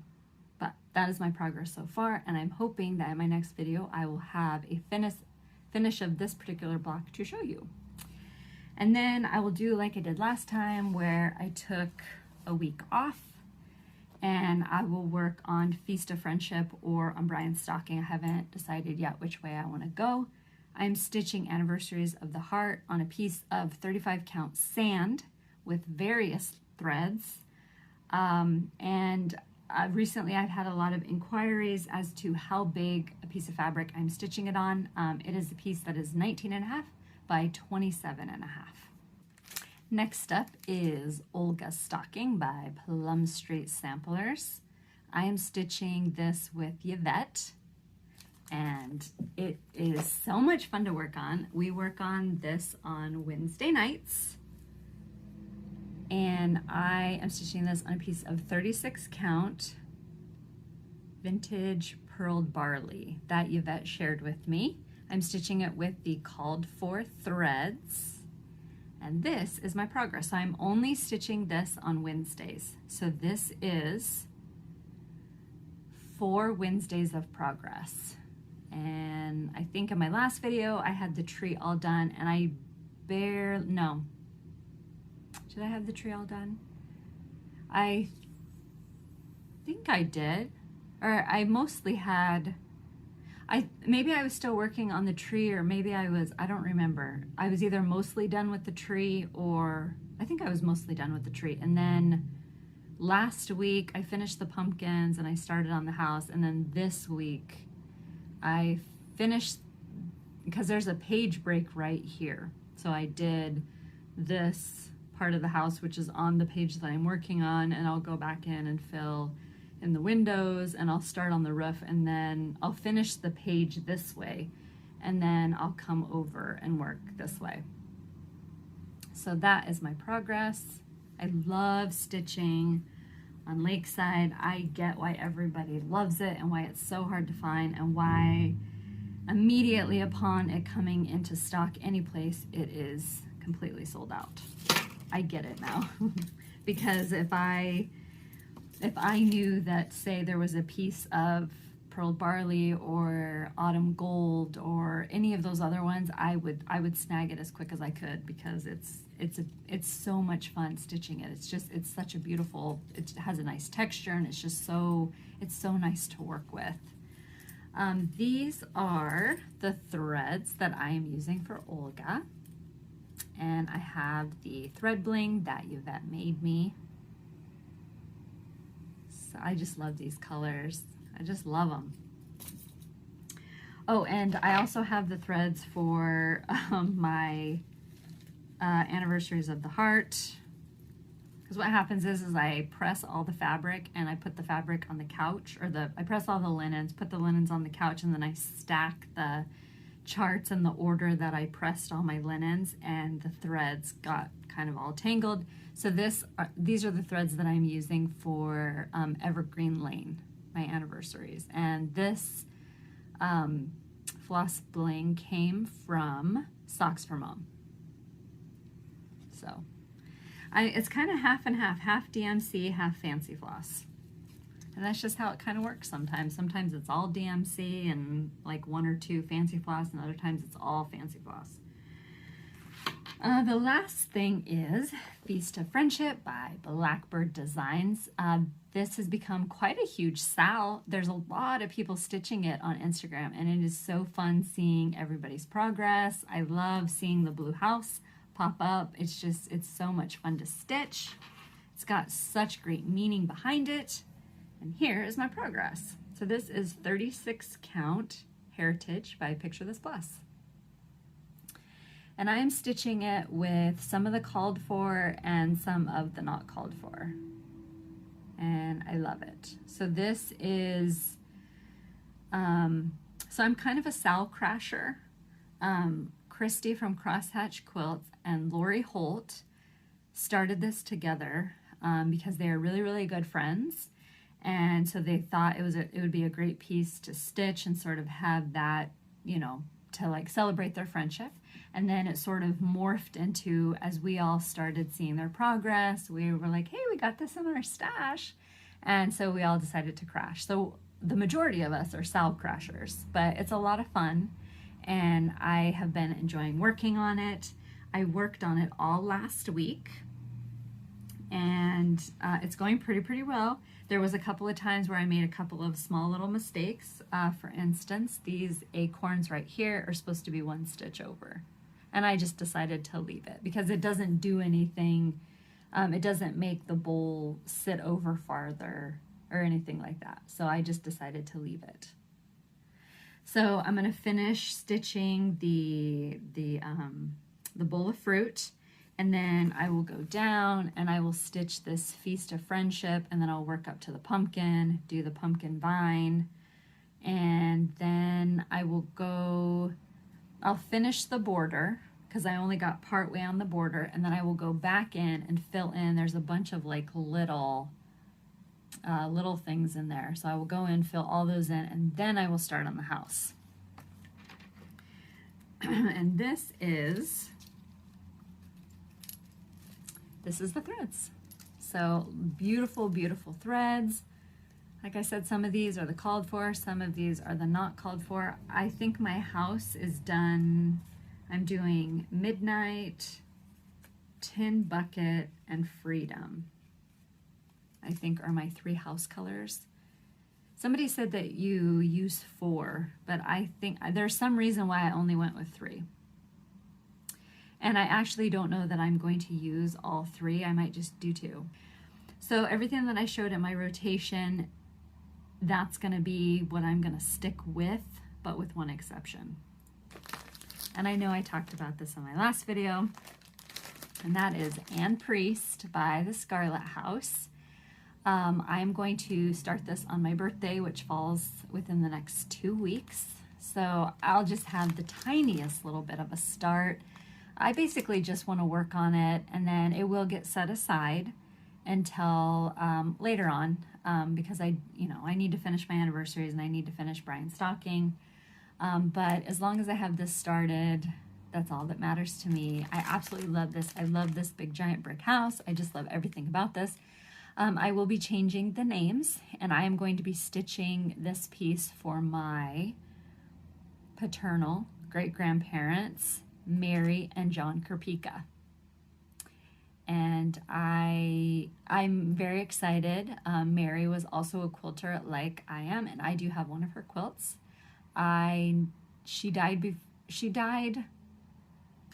but that is my progress so far, and I'm hoping that in my next video I will have a finish of this particular block to show you. And then I will do like I did last time, where I took a week off, and I will work on Feast of Friendship or on Brian's Stocking. I haven't decided yet which way I want to go. I'm stitching Anniversaries of the Heart on a piece of 35 count sand with various threads. Recently I've had a lot of inquiries as to how big a piece of fabric I'm stitching it on. It is a piece that is 19.5 by 27.5. Next up is Olga Stocking by Plum Street Samplers. I am stitching this with Yvette, and it is so much fun to work on. We work on this on Wednesday nights, and I am stitching this on a piece of 36 count Vintage Purled Barley that Yvette shared with me. I'm stitching it with the called for threads, and this is my progress. So I'm only stitching this on Wednesdays. So this is 4 Wednesdays of progress. And I think in my last video I had the tree all done, and no. Did I have the tree all done? I think I did, or I mostly had. Maybe I was still working on the tree, or maybe I don't remember. I was either mostly done with the tree, or I think I was mostly done with the tree. And then last week I finished the pumpkins and I started on the house. And then this week I finished, because there's a page break right here. So I did this part of the house, which is on the page that I'm working on, and I'll go back in and fill in the windows, and I'll start on the roof, and then I'll finish the page this way, and then I'll come over and work this way. So that is my progress. I love stitching on Lakeside. I get why everybody loves it and why it's so hard to find, and why immediately upon it coming into stock any place, it is completely sold out. I get it now. Because if I knew that, say, there was a piece of Purled Barley or Autumn Gold or any of those other ones, I would snag it as quick as I could, because it's so much fun stitching it. It's such a beautiful, it has a nice texture, and it's so nice to work with. These are the threads that I am using for Olga, and I have the thread bling that Yvette made me. So I just love these colors. I just love them. Oh, and I also have the threads for my Anniversaries of the Heart. Because what happens is I press all the fabric and I put the fabric on the couch, or I press all the linens, put the linens on the couch, and then I stack the charts in the order that I pressed all my linens, and the threads got kind of all tangled. So these are the threads that I'm using for Evergreen Lane, my anniversaries. And this floss bling came from Socks for Mom. So it's kind of half and half DMC, half fancy floss. And that's just how it kind of works sometimes. Sometimes it's all DMC and like 1 or 2 fancy floss, and other times it's all fancy floss. The last thing is Feast of Friendship by Blackbird Designs. This has become quite a huge sal. There's a lot of people stitching it on Instagram, and it is so fun seeing everybody's progress. I love seeing the blue house pop up. It's so much fun to stitch. It's got such great meaning behind it. And here is my progress. So this is 36 count Heritage by Picture This Plus. And I am stitching it with some of the called for and some of the not called for. And I love it. So this is, so I'm kind of a Sal crasher. Kristie from Crosshatch Quilts and Lori Holt started this together because they are really, really good friends. And so they thought it would be a great piece to stitch and sort of have that, you know, to like celebrate their friendship. And then it sort of morphed into, as we all started seeing their progress, we were like, hey, we got this in our stash. And so we all decided to crash. So the majority of us are Sal crashers, but it's a lot of fun. And I have been enjoying working on it. I worked on it all last week, and it's going pretty well. There was a couple of times where I made a couple of small little mistakes. For instance, these acorns right here are supposed to be 1 stitch over, and I just decided to leave it because it doesn't do anything. It doesn't make the bowl sit over farther or anything like that. So I just decided to leave it. So I'm going to finish stitching the bowl of fruit, and then I will go down and I will stitch this Feast of Friendship, and then I'll work up to the pumpkin, do the pumpkin vine, and then I'll finish the border because I only got part way on the border, and then I will go back in and fill in. There's a bunch of like little things in there. So I will go in, fill all those in, and then I will start on the house. And this is the threads. So beautiful, beautiful threads. Like I said, some of these are the called for, some of these are the not called for. I think my house is done. I'm doing Midnight, Tin Bucket, and Freedom, I think are my 3 house colors. Somebody said that you use 4, but I think there's some reason why I only went with 3. And I actually don't know that I'm going to use all 3. I might just do 2. So everything that I showed in my rotation, that's going to be what I'm going to stick with, but with one exception. And I know I talked about this in my last video, and that is Anne Priest by the Scarlet House. I'm going to start this on my birthday, which falls within the next 2 weeks. So I'll just have the tiniest little bit of a start. I basically just want to work on it, and then it will get set aside until later on because I need to finish my anniversaries and I need to finish Brian's stocking. But as long as I have this started, that's all that matters to me. I absolutely love this. I love this big giant brick house. I just love everything about this. I will be changing the names, and I am going to be stitching this piece for my paternal great-grandparents, Mary and John Kerpika. And I'm very excited. Mary was also a quilter like I am, and I do have one of her quilts. She died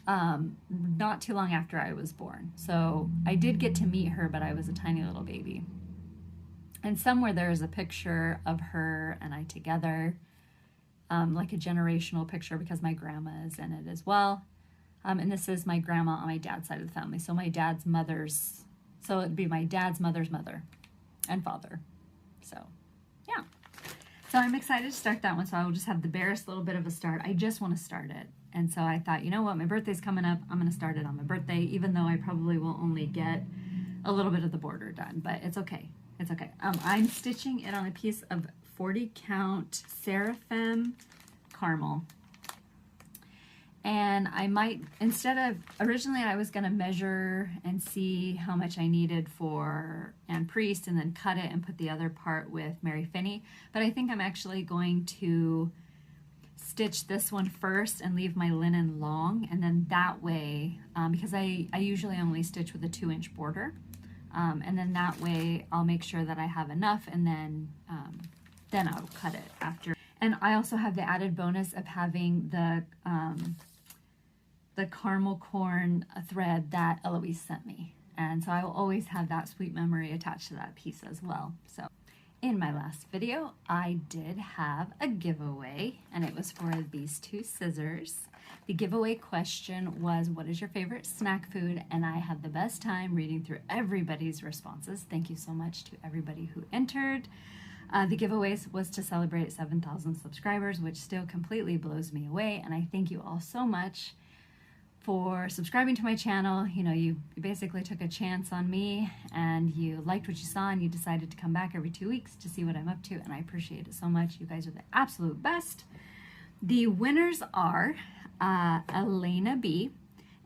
not too long after I was born. So I did get to meet her, but I was a tiny little baby. And somewhere there is a picture of her and I together, like a generational picture, because my grandma is in it as well. And this is my grandma on my dad's side of the family. So my dad's mother's, so it'd be my dad's mother's mother and father. So yeah. So I'm excited to start that one. So I will just have the barest little bit of a start. I just want to start it. And so I thought, you know what, my birthday's coming up. I'm going to start it on my birthday, even though I probably will only get a little bit of the border done, but it's okay. It's okay. I'm stitching it on a piece of 40 count Seraphim caramel. And I might, instead of, originally I was going to measure and see how much I needed for Anne Priest and then cut it and put the other part with Mary Finney. But I think I'm actually going to stitch this one first and leave my linen long, and then that way, because I usually only stitch with a 2-inch border, and then that way I'll make sure that I have enough, and then I'll cut it after. And I also have the added bonus of having the caramel corn thread that Eloise sent me, and so I will always have that sweet memory attached to that piece as well. So in my last video, I did have a giveaway, and it was for these 2 scissors. The giveaway question was, what is your favorite snack food? And I had the best time reading through everybody's responses. Thank you so much to everybody who entered. The giveaways was to celebrate 7,000 subscribers, which still completely blows me away, and I thank you all so much for subscribing to my channel. You know, you basically took a chance on me and you liked what you saw and you decided to come back every 2 weeks to see what I'm up to, and I appreciate it so much. You guys are the absolute best. The winners are Elena B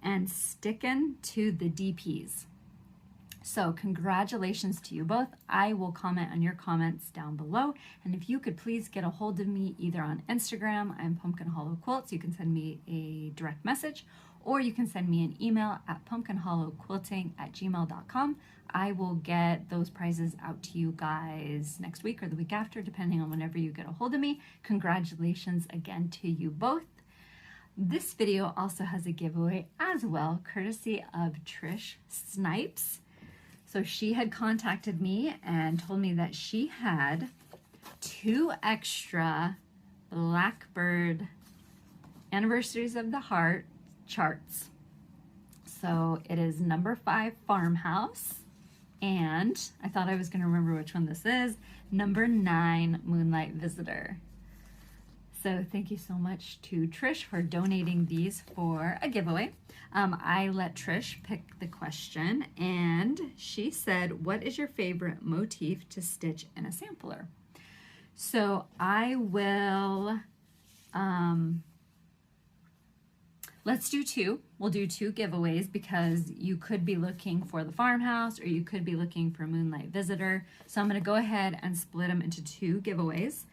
and Stickin' to the DPs. So congratulations to you both. I will comment on your comments down below, and if you could please get a hold of me either on Instagram, I'm Pumpkin Hollow Quilts. You can send me a direct message, or you can send me an email at pumpkinhollowquilting@gmail.com. I will get those prizes out to you guys next week or the week after, depending on whenever you get a hold of me. Congratulations again to you both. This video also has a giveaway as well, courtesy of Trish Snipes. So she had contacted me and told me that she had 2 extra Blackbird Anniversaries of the Heart charts. So it is number 5 Farmhouse, and I thought I was going to remember which one this is, number 9 Moonlight Visitor. So thank you so much to Trish for donating these for a giveaway. I let Trish pick the question, and she said, what is your favorite motif to stitch in a sampler? So I will, let's do 2. We'll do 2 giveaways because you could be looking for the farmhouse or you could be looking for Moonlight Visitor. So I'm going to go ahead and split them into 2 giveaways.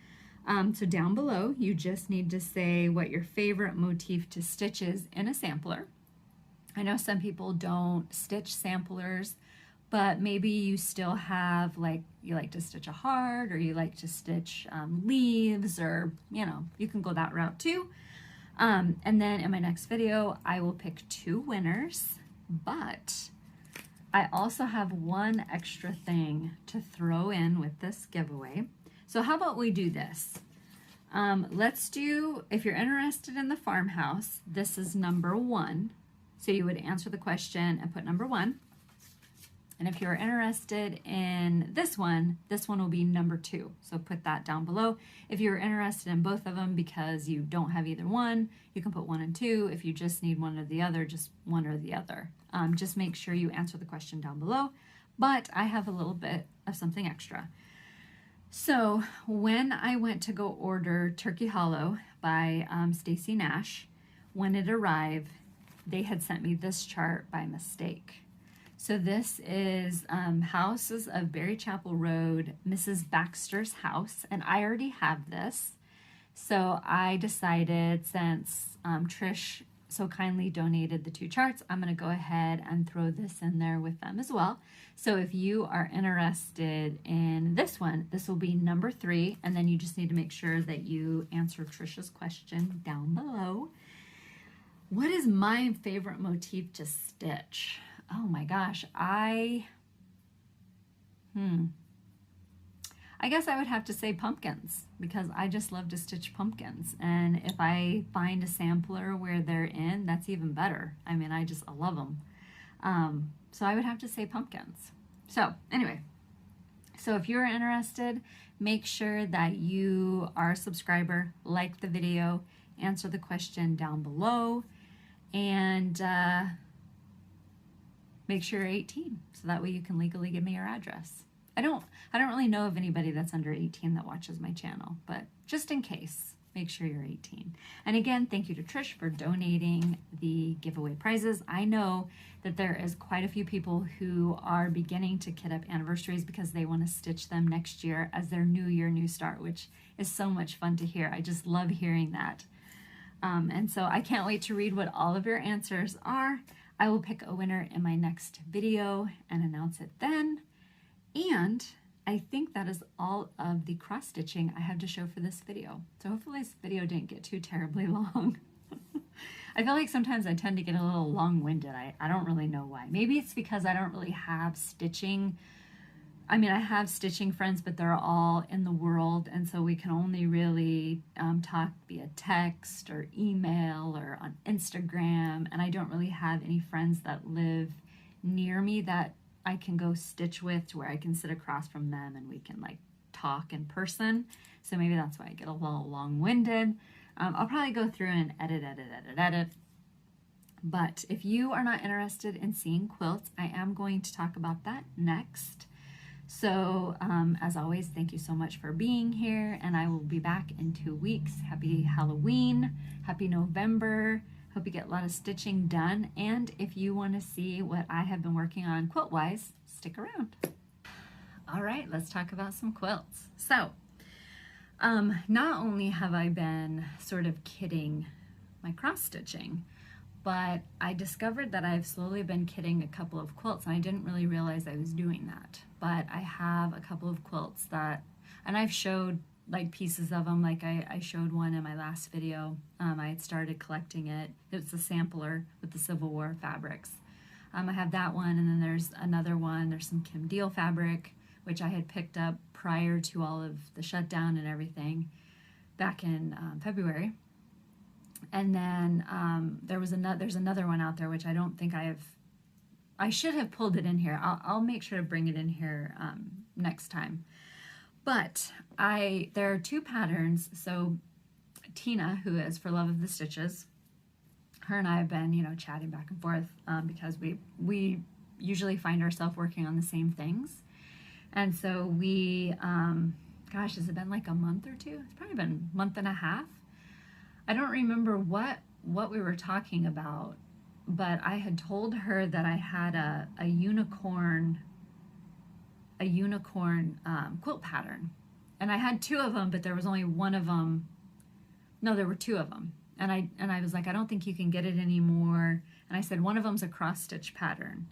So down below, you just need to say what your favorite motif to stitch is in a sampler. I know some people don't stitch samplers, but maybe you still have, like, you like to stitch a heart, or you like to stitch leaves, or, you know, you can go that route too. And then in my next video, I will pick 2 winners, but I also have one extra thing to throw in with this giveaway. So how about we do this? Let's do, if you're interested in the farmhouse, this is number 1. So you would answer the question and put number 1. And if you're interested in this one will be number 2. So put that down below. If you're interested in both of them because you don't have either one, you can put 1 and 2. If you just need one or the other, just one or the other. Just make sure you answer the question down below. But I have a little bit of something extra. So when I went to go order Turkey Hollow by Stacy Nash, when it arrived, they had sent me this chart by mistake. So this is Houses of Berry Chapel Road, Mrs. Baxter's house, and I already have this. So I decided, since Trish so kindly donated the 2 charts, I'm going to go ahead and throw this in there with them as well. So if you are interested in this one, this will be number 3, and then you just need to make sure that you answer Trish's question down below. What is my favorite motif to stitch? Oh my gosh, I guess I would have to say pumpkins, because I just love to stitch pumpkins. And if I find a sampler where they're in, that's even better. I mean, I love them. So I would have to say pumpkins. So anyway, so if you're interested, make sure that you are a subscriber, like the video, answer the question down below, and make sure you're 18, so that way you can legally give me your address. I don't really know of anybody that's under 18 that watches my channel, but just in case, make sure you're 18. And again, thank you to Trish for donating the giveaway prizes. I know that there is quite a few people who are beginning to kit up anniversaries because they want to stitch them next year as their new year, new start, which is so much fun to hear. I just love hearing that. And so I can't wait to read what all of your answers are. I will pick a winner in my next video and announce it then. And I think that is all of the cross stitching I have to show for this video. So hopefully this video didn't get too terribly long. I feel like sometimes I tend to get a little long-winded. I don't really know why. Maybe it's because I don't really have stitching. I mean, I have stitching friends, but they're all in the world, and so we can only really talk via text or email or on Instagram, and I don't really have any friends that live near me that I can go stitch with, to where I can sit across from them and we can like talk in person. So maybe that's why I get a little long-winded. I'll probably go through and edit. But if you are not interested in seeing quilts, I am going to talk about that next. So as always, thank you so much for being here, and I will be back in 2 weeks. Happy Halloween, happy November. Hope you get a lot of stitching done, and if you want to see what I have been working on quilt-wise, stick around. All right, let's talk about some quilts. So, not only have I been sort of kitting my cross-stitching, but I discovered that I've slowly been kitting a couple of quilts, and I didn't really realize I was doing that. But I have a couple of quilts that, and I've showed like pieces of them, like I showed one in my last video. I had started collecting it. It's a sampler with the Civil War fabrics. I have that one, and then there's another one. There's some Kim Deal fabric, which I had picked up prior to all of the shutdown and everything back in February. And then there's another one out there, which I don't think I should have pulled it in here. I'll make sure to bring it in here next time. But there are 2 patterns. So Tina, who is For Love of the Stitches, her and I have been, chatting back and forth because we usually find ourselves working on the same things. And so we, gosh, has it been like a month or 2? It's probably been a month and a half. I don't remember what we were talking about, but I had told her that I had a unicorn quilt pattern, and I had 2 of them, but there was only one of them. No, there were 2 of them, and I was like, I don't think you can get it anymore. And I said, one of them's a cross stitch pattern,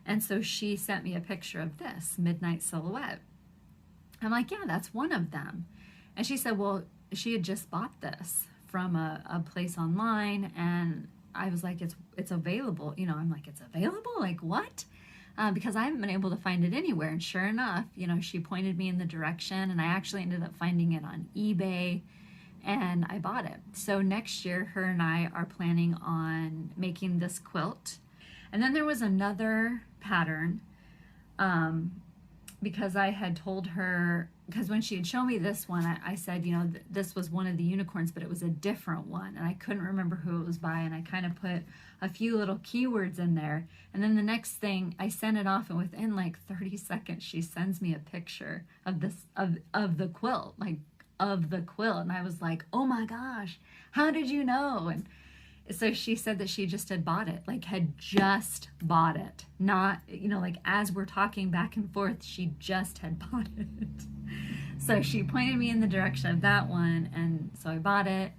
and so she sent me a picture of this Midnight Silhouette. I'm like, yeah, that's one of them. And she said, well, she had just bought this from a place online, and I was like, it's available. I'm like, it's available? Like what? Because I haven't been able to find it anywhere. And sure enough, she pointed me in the direction, and I actually ended up finding it on eBay, and I bought it. So next year, her and I are planning on making this quilt. And then there was another pattern, because I had told her, because when she had shown me this one, I said, this was one of the unicorns, but it was a different one, and I couldn't remember who it was by, and I kind of put a few little keywords in there. And then the next thing, I sent it off, and within like 30 seconds, she sends me a picture of this, of the quilt, like of the quilt. And I was like, oh my gosh, how did you know? And So she said that she just had bought it, like had just bought it. Not, you know, like as we're talking back and forth, she just had bought it. So she pointed me in the direction of that one, and so I bought it.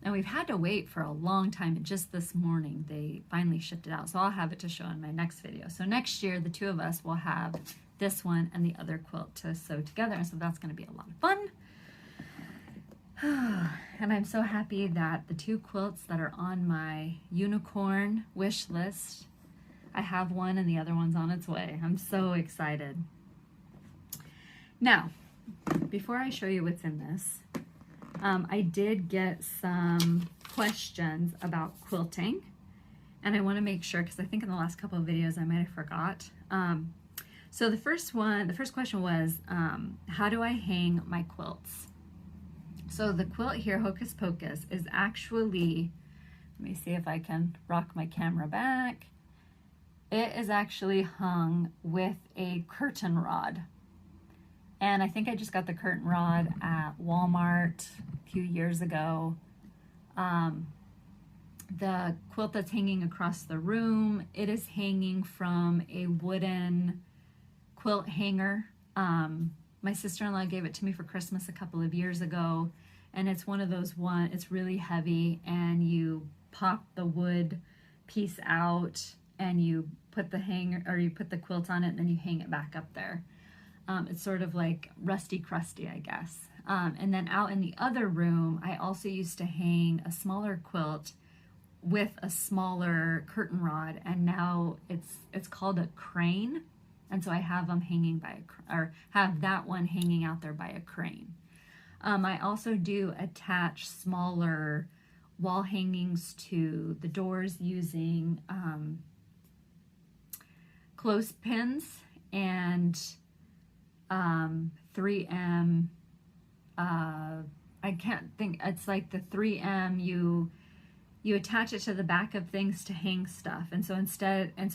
And we've had to wait for a long time, and just this morning they finally shipped it out. So I'll have it to show in my next video. So next year, the two of us will have this one and the other quilt to sew together, and so that's going to be a lot of fun. And I'm so happy that the two quilts that are on my unicorn wish list, I have one and the other one's on its way. I'm so excited. Now, before I show you what's in this, I did get some questions about quilting, and I want to make sure, because I think in the last couple of videos I might have forgot. So the first question was, how do I hang my quilts? So the quilt here, Hocus Pocus, is actually, let me see if I can rock my camera back. It is actually hung with a curtain rod. And I think I just got the curtain rod at Walmart a few years ago. The quilt that's hanging across the room, it is hanging from a wooden quilt hanger. My sister-in-law gave it to me for Christmas a couple of years ago, and it's one of those it's really heavy, and you pop the wood piece out and you put the hanger, or you put the quilt on it, and then you hang it back up there. It's sort of like rusty crusty, I guess. And then out in the other room, I also used to hang a smaller quilt with a smaller curtain rod, and now it's called a crane. And so I have them hanging have that one hanging out there by a crane. I also do attach smaller wall hangings to the doors using clothespins and 3M. I can't think. It's like the 3M. You attach it to the back of things to hang stuff, and so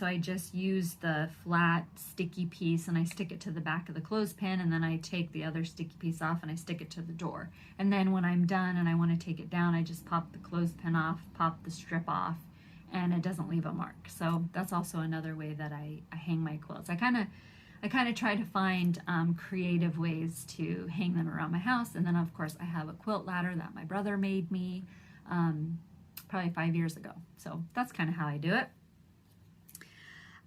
I just use the flat sticky piece and I stick it to the back of the clothespin, and then I take the other sticky piece off and I stick it to the door. And then when I'm done and I want to take it down, I just pop the clothespin off, pop the strip off, and it doesn't leave a mark. So that's also another way that I hang my quilts. I kind of try to find creative ways to hang them around my house. And then of course I have a quilt ladder that my brother made me probably 5 years ago. So that's kind of how I do it.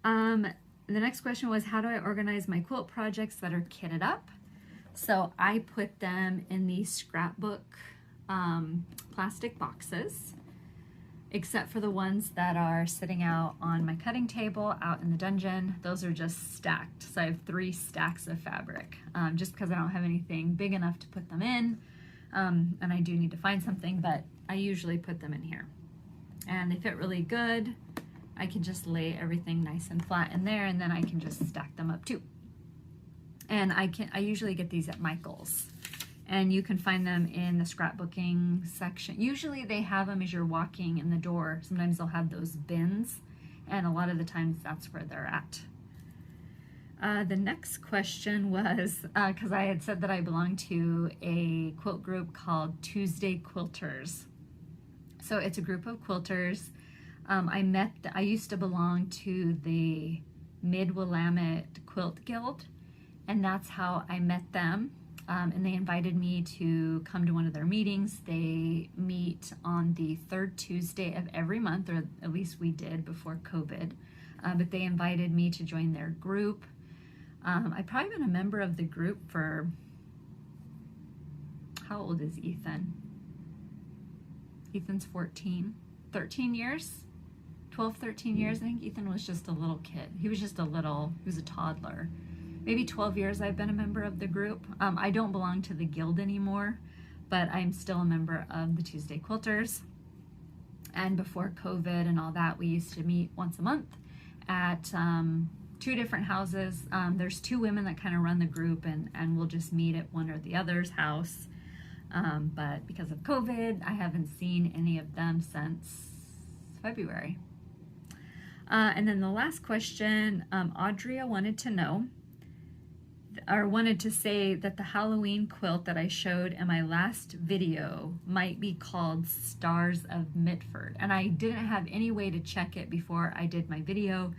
The next question was, how do I organize my quilt projects that are kitted up? So I put them in these scrapbook plastic boxes, except for the ones that are sitting out on my cutting table out in the dungeon. Those are just stacked. So I have 3 stacks of fabric, just because I don't have anything big enough to put them in. And I do need to find something, but I usually put them in here. And they fit really good. I can just lay everything nice and flat in there, and then I can just stack them up too. And I usually get these at Michael's. And you can find them in the scrapbooking section. Usually they have them as you're walking in the door. Sometimes they'll have those bins, and a lot of the times that's where they're at. The next question was, because I had said that I belong to a quilt group called Tuesday Quilters. So it's a group of quilters. I used to belong to the Mid-Willamette Quilt Guild, and that's how I met them. And they invited me to come to one of their meetings. They meet on the 3rd Tuesday of every month, or at least we did before COVID. But they invited me to join their group. I've probably been a member of the group for, how old is Ethan? Ethan's 13 years, 12, 13 years. I think Ethan was just a little kid. He was a toddler. Maybe 12 years I've been a member of the group. I don't belong to the guild anymore, but I'm still a member of the Tuesday Quilters. And before COVID and all that, we used to meet once a month at 2 different houses. There's 2 women that kind of run the group, and we'll just meet at one or the other's house. But because of COVID, I haven't seen any of them since February. And then the last question, Audria wanted to know, or wanted to say that the Halloween quilt that I showed in my last video might be called Stars of Mitford. And I didn't have any way to check it before I did my video,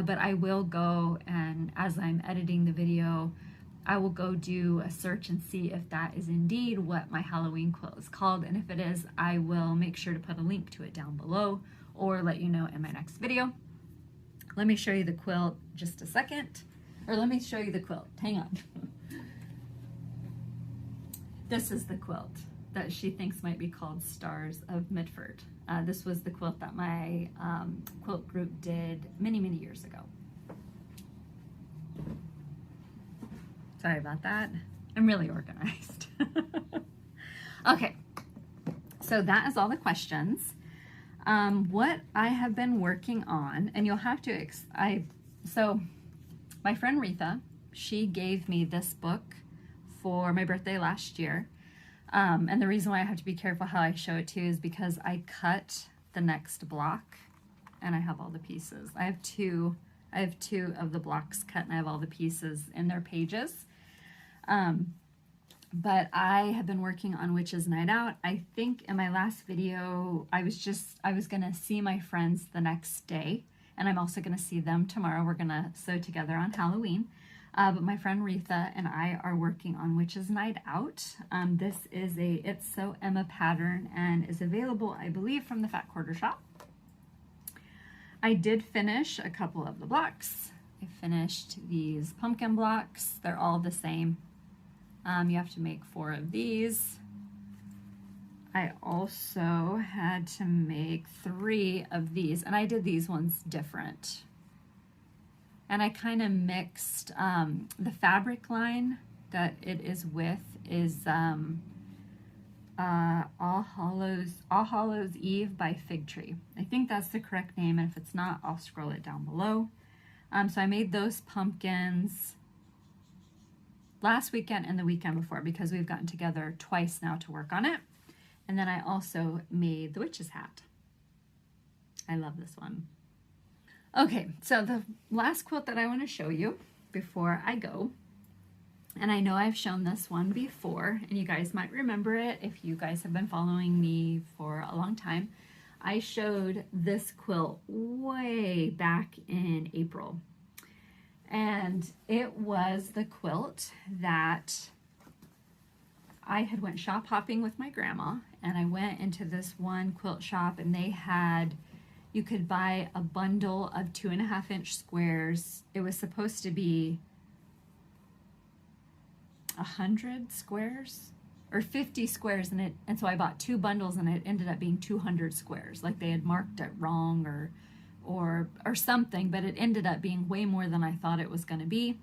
but I will go, and as I'm editing the video, I will go do a search and see if that is indeed what my Halloween quilt is called. And if it is, I will make sure to put a link to it down below or let you know in my next video. Let me show you the quilt just a second. Or let me show you the quilt. Hang on. This is the quilt that she thinks might be called Stars of Mitford. This was the quilt that my quilt group did many, many years ago. Sorry about that. I'm really organized. Okay, so that is all the questions. What I have been working on, and you'll have to, so my friend Retha, she gave me this book for my birthday last year. And the reason why I have to be careful how I show it to you is because I cut the next block and I have all the pieces. I have two of the blocks cut and I have all the pieces in their pages. But I have been working on Witch's Night Out. I think in my last video, I was gonna see my friends the next day, and I'm also gonna see them tomorrow. We're gonna sew together on Halloween. But my friend Retha and I are working on Witch's Night Out. This is a It's So Emma pattern and is available, I believe, from the Fat Quarter Shop. I did finish a couple of the blocks. I finished these pumpkin blocks. They're all the same. You have to make 4 of these. I also had to make 3 of these, and I did these ones different. And I kind of mixed the fabric line that it is with is All Hallows Eve by Fig Tree. I think that's the correct name, and if it's not, I'll scroll it down below. So I made those pumpkins last weekend and the weekend before because we've gotten together twice now to work on it. And then I also made the witch's hat. I love this one. Okay, so the last quilt that I want to show you before I go, and I know I've shown this one before, and you guys might remember it if you guys have been following me for a long time. I showed this quilt way back in April. And it was the quilt that I had went shop hopping with my grandma, and I went into this one quilt shop, and they had, you could buy a bundle of 2.5-inch squares. It was supposed to be 100 squares or 50 squares, and so I bought 2 bundles, and it ended up being 200 squares. Like they had marked it wrong or something, but it ended up being way more than I thought it was going to be,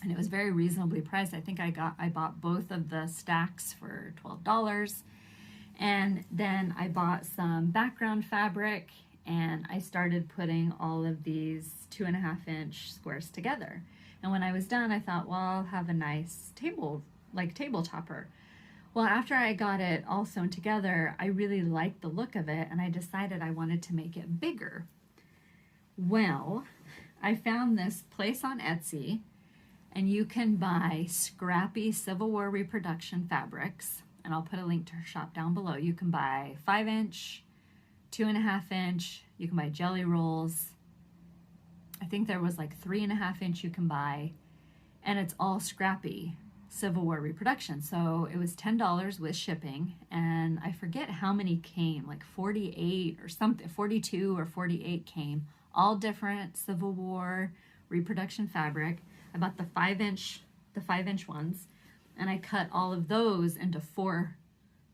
and it was very reasonably priced. I think I bought both of the stacks for $12, and then I bought some background fabric, and I started putting all of these 2.5-inch squares together. And when I was done, I thought, well, I'll have a nice table topper. Well, after I got it all sewn together, I really liked the look of it, and I decided I wanted to make it bigger. Well, I found this place on Etsy, and you can buy scrappy Civil War reproduction fabrics, and I'll put a link to her shop down below. You can buy 5-inch, 2.5-inch, you can buy jelly rolls. I think there was like 3.5-inch you can buy, and it's all scrappy Civil War reproduction. So it was $10 with shipping, and I forget how many came, like 48 or something, 42 or 48 came. All different Civil War reproduction fabric. I bought the 5-inch ones, and I cut all of those into 4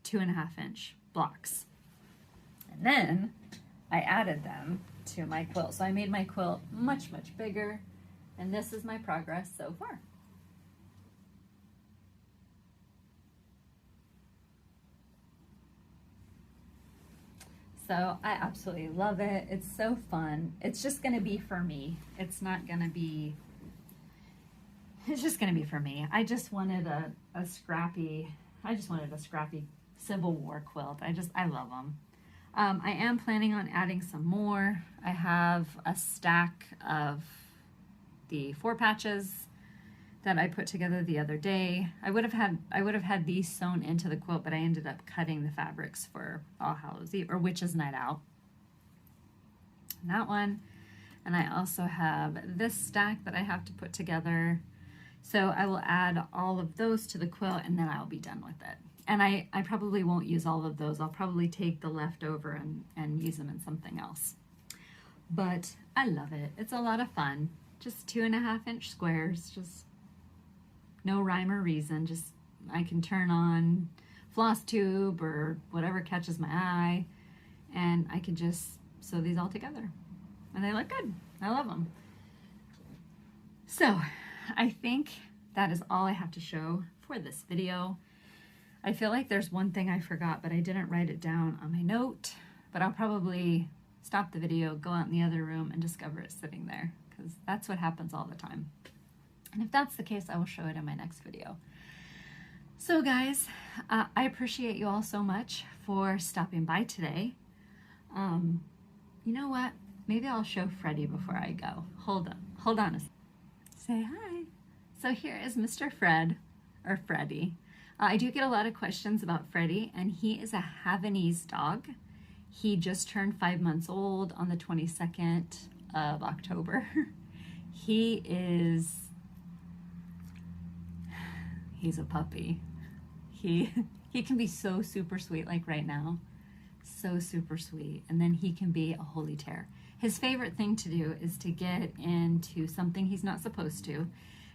2.5-inch blocks. And then I added them to my quilt. So I made my quilt much, much bigger, and this is my progress so far. So I absolutely love it. It's so fun. It's just gonna be for me. It's not gonna be, it's just gonna be for me. I just wanted a scrappy Civil War quilt. I love them. I am planning on adding some more. I have a stack of the 4 patches that I put together the other day. I would have had these sewn into the quilt, but I ended up cutting the fabrics for All Hallows Eve or Witches Night Out. That one. And I also have this stack that I have to put together. So I will add all of those to the quilt and then I'll be done with it. And I probably won't use all of those. I'll probably take the leftover and use them in something else. But I love it. It's a lot of fun. Just 2.5-inch squares, just no rhyme or reason. Just I can turn on Flosstube or whatever catches my eye, and I can just sew these all together. And they look good. I love them. So I think that is all I have to show for this video. I feel like there's one thing I forgot, but I didn't write it down on my note, but I'll probably stop the video, go out in the other room, and discover it sitting there, because that's what happens all the time. And if that's the case, I will show it in my next video. So guys, I appreciate you all so much for stopping by today. You know what? Maybe I'll show Freddie before I go. Hold on a second. Say hi. So here is Mr. Fred, or Freddie. I do get a lot of questions about Freddie, and he is a Havanese dog. He just turned 5 months old on the 22nd of October. He's a puppy. He can be so super sweet, like right now. So super sweet. And then he can be a holy terror. His favorite thing to do is to get into something he's not supposed to.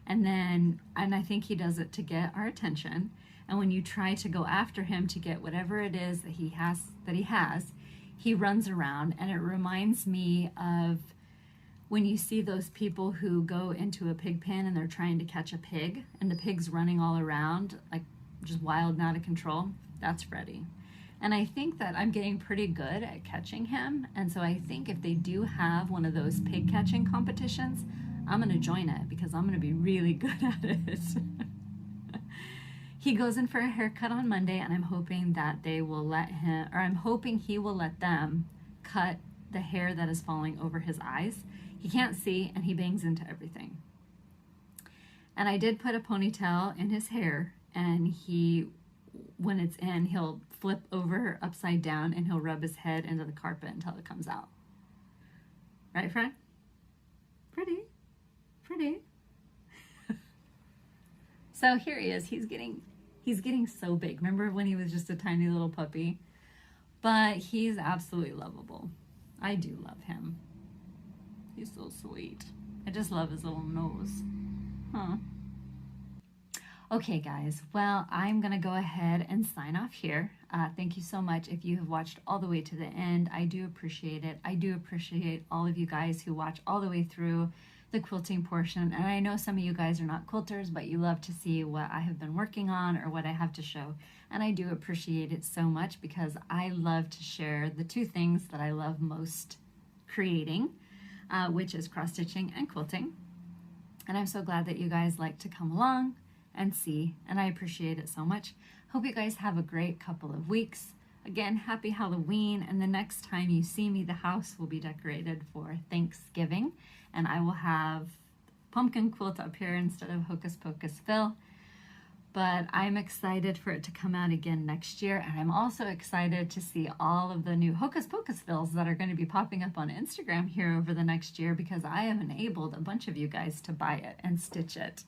And I think he does it to get our attention. And when you try to go after him to get whatever it is that he has, he runs around. And it reminds me of when you see those people who go into a pig pen and they're trying to catch a pig and the pig's running all around, like just wild and out of control. That's Freddie. And I think that I'm getting pretty good at catching him. And so I think if they do have one of those pig catching competitions, I'm going to join it because I'm going to be really good at it. He goes in for a haircut on Monday, and I'm hoping that they will let him, or I'm hoping he will let them cut the hair that is falling over his eyes. He can't see, and he bangs into everything. And I did put a ponytail in his hair, and when it's in, he'll flip over upside down, and he'll rub his head into the carpet until it comes out. Right, Fred? Pretty. So here he is. He's getting so big. Remember when he was just a tiny little puppy? But he's absolutely lovable. I do love him. He's so sweet. I just love his little nose. Huh. Okay, guys. Well, I'm going to go ahead and sign off here. Thank you so much if you have watched all the way to the end. I do appreciate it. I do appreciate all of you guys who watch all the way through the quilting portion. And I know some of you guys are not quilters, but you love to see what I have been working on or what I have to show. And I do appreciate it so much because I love to share the two things that I love most creating, which is cross-stitching and quilting. And I'm so glad that you guys like to come along and see, and I appreciate it so much. Hope you guys have a great couple of weeks. Again, happy Halloween, and the next time you see me, the house will be decorated for Thanksgiving, and I will have pumpkin quilt up here instead of Hocus Pocus Phil. But I'm excited for it to come out again next year, and I'm also excited to see all of the new Hocus Pocus Phils that are going to be popping up on Instagram here over the next year because I have enabled a bunch of you guys to buy it and stitch it.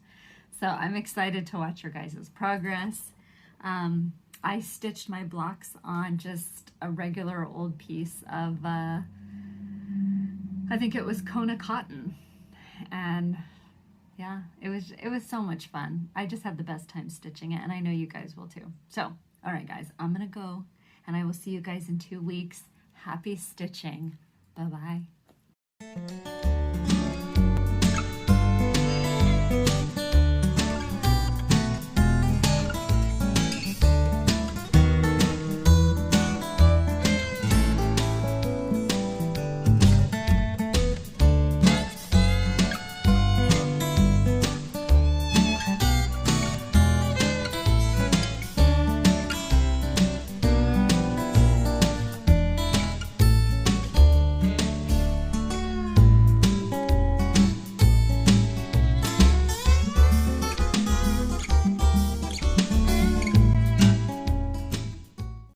So I'm excited to watch your guys' progress. I stitched my blocks on just a regular old piece of, I think it was Kona cotton. And yeah, it was so much fun. I just had the best time stitching it, and I know you guys will too. So, all right, guys, I'm going to go, and I will see you guys in 2 weeks. Happy stitching. Bye-bye.